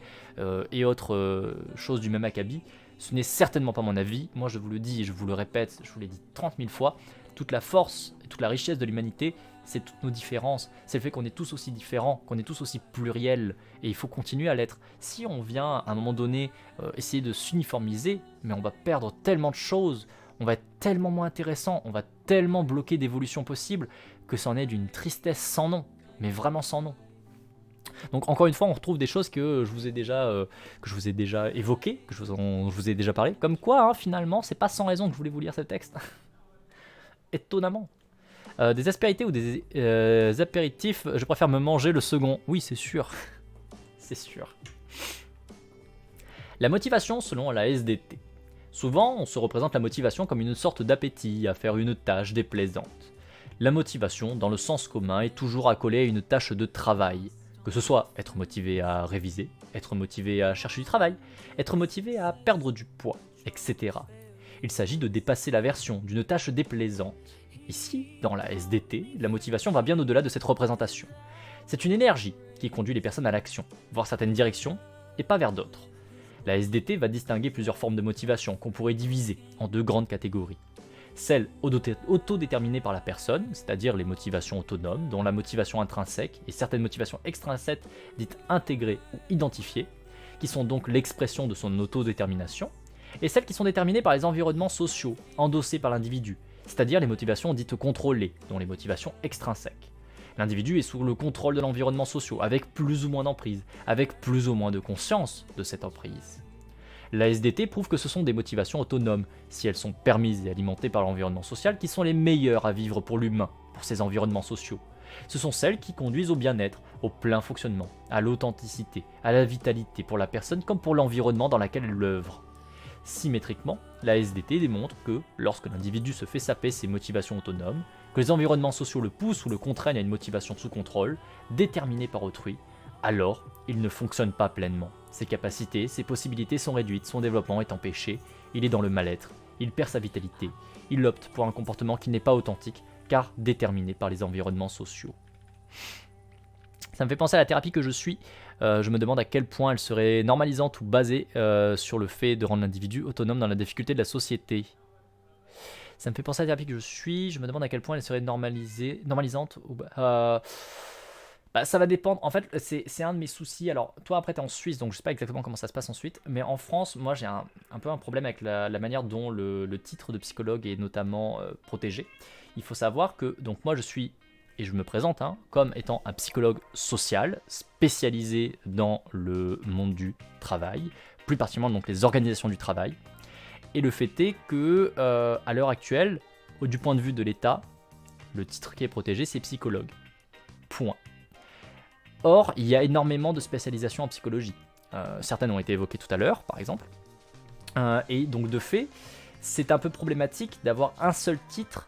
Speaker 1: et autres choses du même acabit. Ce n'est certainement pas mon avis. Moi, je vous le dis et je vous le répète, je vous l'ai dit 30 000 fois, toute la force et toute la richesse de l'humanité, c'est toutes nos différences. C'est le fait qu'on est tous aussi différents, qu'on est tous aussi pluriels, et il faut continuer à l'être. Si on vient à un moment donné essayer de s'uniformiser, mais on va perdre tellement de choses, on va être tellement moins intéressant, on va tellement bloquer d'évolution possible, que c'en est d'une tristesse sans nom, mais vraiment sans nom. Donc encore une fois, on retrouve des choses que je vous ai déjà évoquées, que je vous ai déjà parlé. Comme quoi, hein, finalement, c'est pas sans raison que je voulais vous lire ce texte. Étonnamment. Des aspérités ou des apéritifs, je préfère me manger le second. Oui, c'est sûr. C'est sûr. La motivation selon la SDT. Souvent, on se représente la motivation comme une sorte d'appétit à faire une tâche déplaisante. La motivation, dans le sens commun, est toujours accolée à une tâche de travail. Que ce soit être motivé à réviser, être motivé à chercher du travail, être motivé à perdre du poids, etc. Il s'agit de dépasser l'aversion d'une tâche déplaisante. Ici, dans la SDT, la motivation va bien au-delà de cette représentation. C'est une énergie qui conduit les personnes à l'action, voire certaines directions, et pas vers d'autres. La SDT va distinguer plusieurs formes de motivation qu'on pourrait diviser en deux grandes catégories. Celles autodéterminées par la personne, c'est-à-dire les motivations autonomes, dont la motivation intrinsèque et certaines motivations extrinsèques dites intégrées ou identifiées, qui sont donc l'expression de son autodétermination, et celles qui sont déterminées par les environnements sociaux, endossés par l'individu, c'est-à-dire les motivations dites contrôlées, dont les motivations extrinsèques. L'individu est sous le contrôle de l'environnement social, avec plus ou moins d'emprise, avec plus ou moins de conscience de cette emprise. La SDT prouve que ce sont des motivations autonomes, si elles sont permises et alimentées par l'environnement social, qui sont les meilleures à vivre pour l'humain, pour ses environnements sociaux. Ce sont celles qui conduisent au bien-être, au plein fonctionnement, à l'authenticité, à la vitalité pour la personne comme pour l'environnement dans lequel elle œuvre. Symétriquement, la SDT démontre que, lorsque l'individu se fait saper ses motivations autonomes, que les environnements sociaux le poussent ou le contraignent à une motivation sous contrôle, déterminée par autrui, alors il ne fonctionne pas pleinement. Ses capacités, ses possibilités sont réduites, son développement est empêché, il est dans le mal-être, il perd sa vitalité, il opte pour un comportement qui n'est pas authentique, car déterminé par les environnements sociaux. Ça me fait penser à la thérapie que je suis. Je me demande à quel point elle serait normalisante ou basée sur le fait de rendre l'individu autonome dans la difficulté de la société. Ça me fait penser à la thérapie que je suis. Je me demande à quel point elle serait normalisante. Ça va dépendre. En fait, c'est un de mes soucis. Alors, toi, après, tu es en Suisse, donc je sais pas exactement comment ça se passe ensuite. Mais en France, moi, j'ai un peu un problème avec la manière dont le titre de psychologue est notamment protégé. Il faut savoir que, donc moi, je suis... Et je me présente comme étant un psychologue social spécialisé dans le monde du travail, plus particulièrement donc les organisations du travail. Et le fait est que, à l'heure actuelle, du point de vue de l'État, le titre qui est protégé, c'est psychologue. Point. Or, il y a énormément de spécialisations en psychologie. Certaines ont été évoquées tout à l'heure, par exemple. Et donc, de fait, c'est un peu problématique d'avoir un seul titre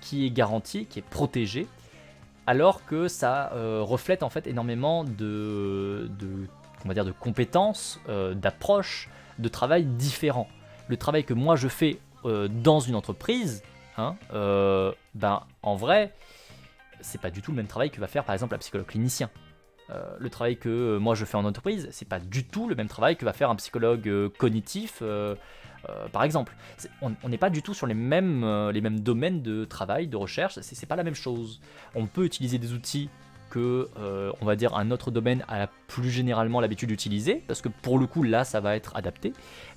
Speaker 1: qui est garanti, qui est protégé, alors que ça reflète en fait énormément de compétences, d'approches, de travail différents. Le travail que moi je fais dans une entreprise, en vrai, c'est pas du tout le même travail que va faire par exemple un psychologue clinicien. Le travail que moi je fais en entreprise, c'est pas du tout le même travail que va faire un psychologue cognitif. Par exemple, on n'est pas du tout sur les mêmes domaines de travail, de recherche, c'est pas la même chose. On peut utiliser des outils que, on va dire, un autre domaine a plus généralement l'habitude d'utiliser, parce que pour le coup, là, ça va être adapté.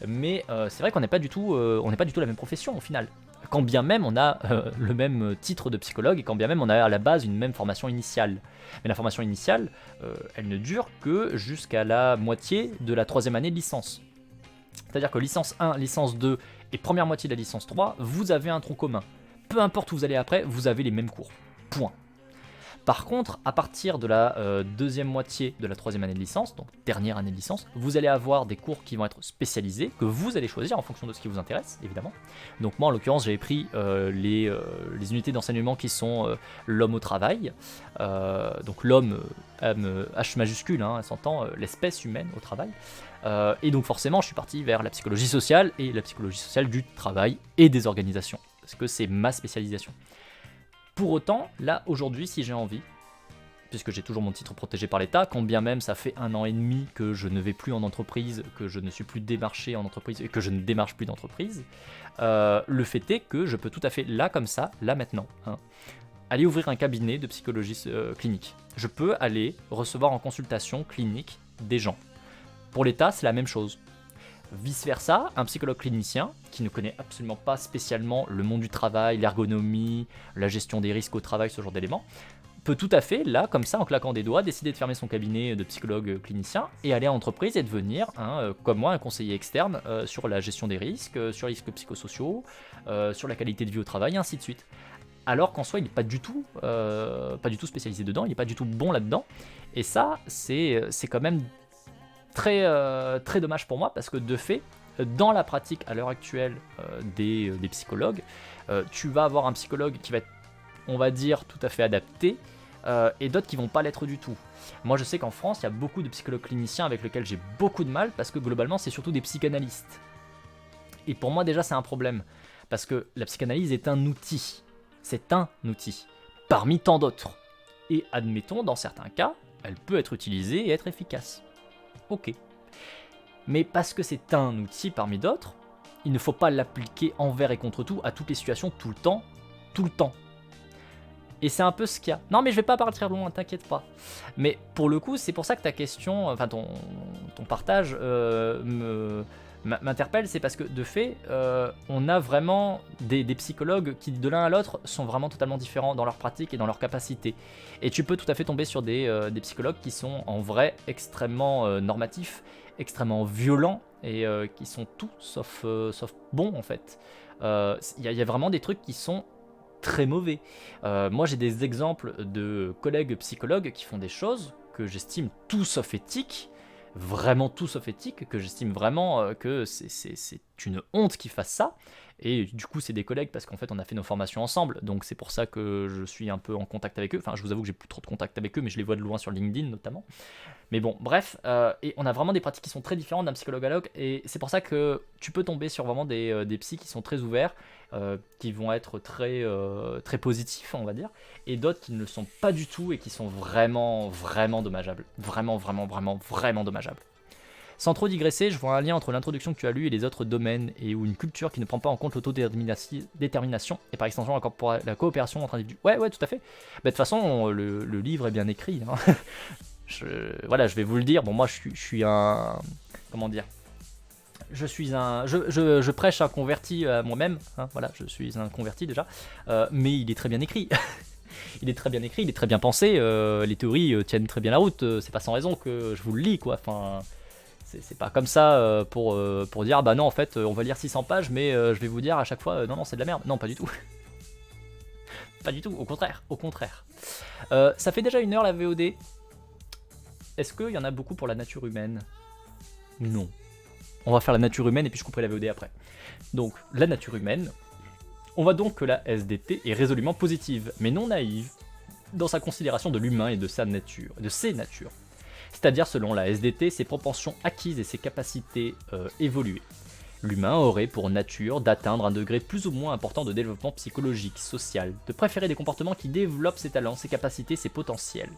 Speaker 1: Mais c'est vrai qu'on n'est pas du tout la même profession au final. Quand bien même on a le même titre de psychologue et quand bien même on a à la base une même formation initiale. Mais la formation initiale, elle ne dure que jusqu'à la moitié de la 3e année de licence. C'est-à-dire que licence 1, licence 2 et première moitié de la licence 3, vous avez un tronc commun. Peu importe où vous allez après, vous avez les mêmes cours. Point. Par contre, à partir de la deuxième moitié de la troisième année de licence, donc dernière année de licence, vous allez avoir des cours qui vont être spécialisés, que vous allez choisir en fonction de ce qui vous intéresse, évidemment. Donc moi, en l'occurrence, j'avais pris les unités d'enseignement qui sont l'homme au travail. Donc l'homme, H majuscule, hein, s'entend, l'espèce humaine au travail. Et donc forcément, je suis parti vers la psychologie sociale et la psychologie sociale du travail et des organisations, parce que c'est ma spécialisation. Pour autant, là, aujourd'hui, si j'ai envie, puisque j'ai toujours mon titre protégé par l'État, quand bien même ça fait 1 an et demi que je ne vais plus en entreprise, que je ne suis plus démarché en entreprise et que je ne démarche plus d'entreprise, le fait est que je peux tout à fait, là comme ça, là maintenant, hein, aller ouvrir un cabinet de psychologie clinique. Je peux aller recevoir en consultation clinique des gens. Pour l'État, c'est la même chose. Vice-versa, un psychologue clinicien qui ne connaît absolument pas spécialement le monde du travail, l'ergonomie, la gestion des risques au travail, ce genre d'éléments, peut tout à fait, là, comme ça, en claquant des doigts, décider de fermer son cabinet de psychologue clinicien et aller en entreprise et devenir, comme moi, un conseiller externe sur la gestion des risques, sur les risques psychosociaux, sur la qualité de vie au travail, et ainsi de suite. Alors qu'en soi, il n'est pas du tout spécialisé dedans, il n'est pas du tout bon là-dedans. Et ça, c'est quand même très dommage pour moi, parce que de fait, dans la pratique à l'heure actuelle des psychologues, tu vas avoir un psychologue qui va être, on va dire, tout à fait adapté, et d'autres qui vont pas l'être du tout. Moi je sais qu'en France, il y a beaucoup de psychologues cliniciens avec lesquels j'ai beaucoup de mal, parce que globalement c'est surtout des psychanalystes. Et pour moi déjà c'est un problème, parce que la psychanalyse est un outil. C'est un outil, parmi tant d'autres. Et admettons, dans certains cas, elle peut être utilisée et être efficace. Ok. Mais parce que c'est un outil parmi d'autres, il ne faut pas l'appliquer envers et contre tout, à toutes les situations, tout le temps, tout le temps. Et c'est un peu ce qu'il y a. Non mais je vais pas partir loin, t'inquiète pas. Mais pour le coup, c'est pour ça que ta question, enfin ton partage m'interpelle, c'est parce que de fait, on a vraiment des psychologues qui de l'un à l'autre sont vraiment totalement différents dans leur pratique et dans leur capacité. Et tu peux tout à fait tomber sur des psychologues qui sont en vrai extrêmement normatifs, extrêmement violents et qui sont tout sauf bons en fait. Il y a vraiment des trucs qui sont très mauvais. Moi j'ai des exemples de collègues psychologues qui font des choses que j'estime tout sauf éthiques, vraiment tout sauf éthique, que j'estime vraiment que c'est une honte qu'ils fassent ça. Et du coup c'est des collègues parce qu'en fait on a fait nos formations ensemble, donc c'est pour ça que je suis un peu en contact avec eux. Enfin je vous avoue que j'ai plus trop de contact avec eux, mais je les vois de loin sur LinkedIn notamment. Mais bon, bref, et on a vraiment des pratiques qui sont très différentes d'un psychologue à l'autre, et c'est pour ça que tu peux tomber sur vraiment des psys qui sont très ouverts, qui vont être très positifs, on va dire, et d'autres qui ne le sont pas du tout et qui sont vraiment dommageables. Vraiment dommageables. Sans trop digresser, je vois un lien entre l'introduction que tu as lue et les autres domaines, et où une culture qui ne prend pas en compte l'autodétermination, et par extension la coopération entre individus. Ouais, tout à fait. Bah, de toute façon, le livre est bien écrit, hein. Voilà, je vais vous le dire. Bon, moi, je suis un... Comment dire ? Je prêche un converti à moi-même. Hein, voilà, je suis un converti déjà. Mais il est très bien écrit. Il est très bien écrit, il est très bien pensé. Les théories tiennent très bien la route. C'est pas sans raison que je vous le lis, quoi. Enfin... C'est pas comme ça pour dire, bah non, en fait, on va lire 600 pages, mais je vais vous dire à chaque fois, non, c'est de la merde. Non, pas du tout. Pas du tout, au contraire. Ça fait déjà 1 heure la VOD. Est-ce qu'il y en a beaucoup pour la nature humaine? Non. On va faire la nature humaine et puis je couperai la VOD après. Donc, la nature humaine. On voit donc que la SDT est résolument positive, mais non naïve, dans sa considération de l'humain et de sa nature, de ses natures. C'est-à-dire, selon la SDT, ses propensions acquises et ses capacités évoluées. L'humain aurait pour nature d'atteindre un degré plus ou moins important de développement psychologique, social, de préférer des comportements qui développent ses talents, ses capacités, ses potentiels.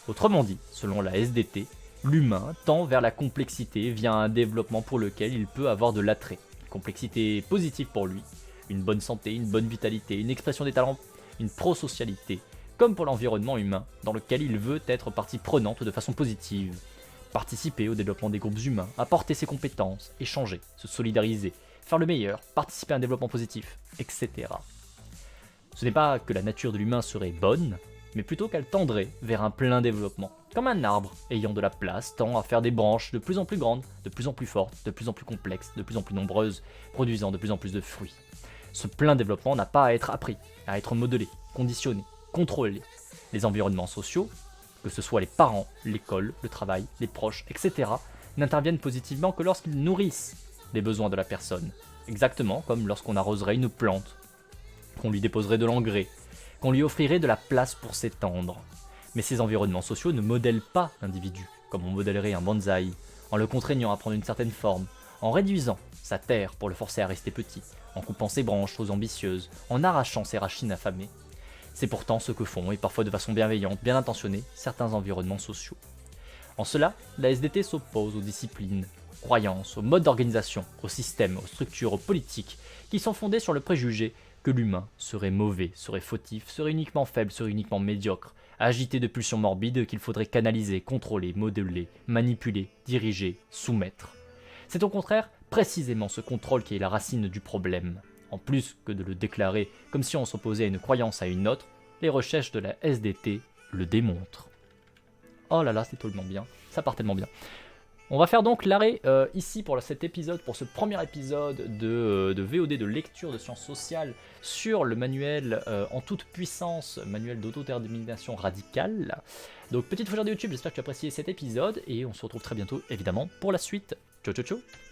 Speaker 1: Autrement dit, selon la SDT, l'humain tend vers la complexité via un développement pour lequel il peut avoir de l'attrait. Une complexité positive pour lui, une bonne santé, une bonne vitalité, une expression des talents, une prosocialité, comme pour l'environnement humain, dans lequel il veut être partie prenante de façon positive, participer au développement des groupes humains, apporter ses compétences, échanger, se solidariser, faire le meilleur, participer à un développement positif, etc. Ce n'est pas que la nature de l'humain serait bonne, mais plutôt qu'elle tendrait vers un plein développement, comme un arbre ayant de la place tend à faire des branches de plus en plus grandes, de plus en plus fortes, de plus en plus complexes, de plus en plus nombreuses, produisant de plus en plus de fruits. Ce plein développement n'a pas à être appris, à être modelé, conditionné, contrôlé. Les environnements sociaux, que ce soit les parents, l'école, le travail, les proches, etc., n'interviennent positivement que lorsqu'ils nourrissent les besoins de la personne. Exactement comme lorsqu'on arroserait une plante, qu'on lui déposerait de l'engrais, qu'on lui offrirait de la place pour s'étendre. Mais ces environnements sociaux ne modèlent pas l'individu, comme on modèlerait un bonsaï, en le contraignant à prendre une certaine forme, en réduisant sa terre pour le forcer à rester petit, en coupant ses branches trop ambitieuses, en arrachant ses racines affamées. C'est pourtant ce que font, et parfois de façon bienveillante, bien intentionnée, certains environnements sociaux. En cela, la SDT s'oppose aux disciplines, aux croyances, aux modes d'organisation, aux systèmes, aux structures, aux politiques, qui sont fondés sur le préjugé que l'humain serait mauvais, serait fautif, serait uniquement faible, serait uniquement médiocre, agité de pulsions morbides qu'il faudrait canaliser, contrôler, modeler, manipuler, diriger, soumettre. C'est au contraire précisément ce contrôle qui est la racine du problème. En plus que de le déclarer comme si on s'opposait à une croyance à une autre, les recherches de la SDT le démontrent. Oh là là, c'est tellement bien, ça part tellement bien. On va faire donc l'arrêt ici pour cet épisode, pour ce premier épisode de VOD de lecture de sciences sociales sur le manuel en toute puissance, manuel d'autodétermination radicale. Donc petite fougère de YouTube, j'espère que tu as apprécié cet épisode et on se retrouve très bientôt évidemment pour la suite. Ciao ciao ciao.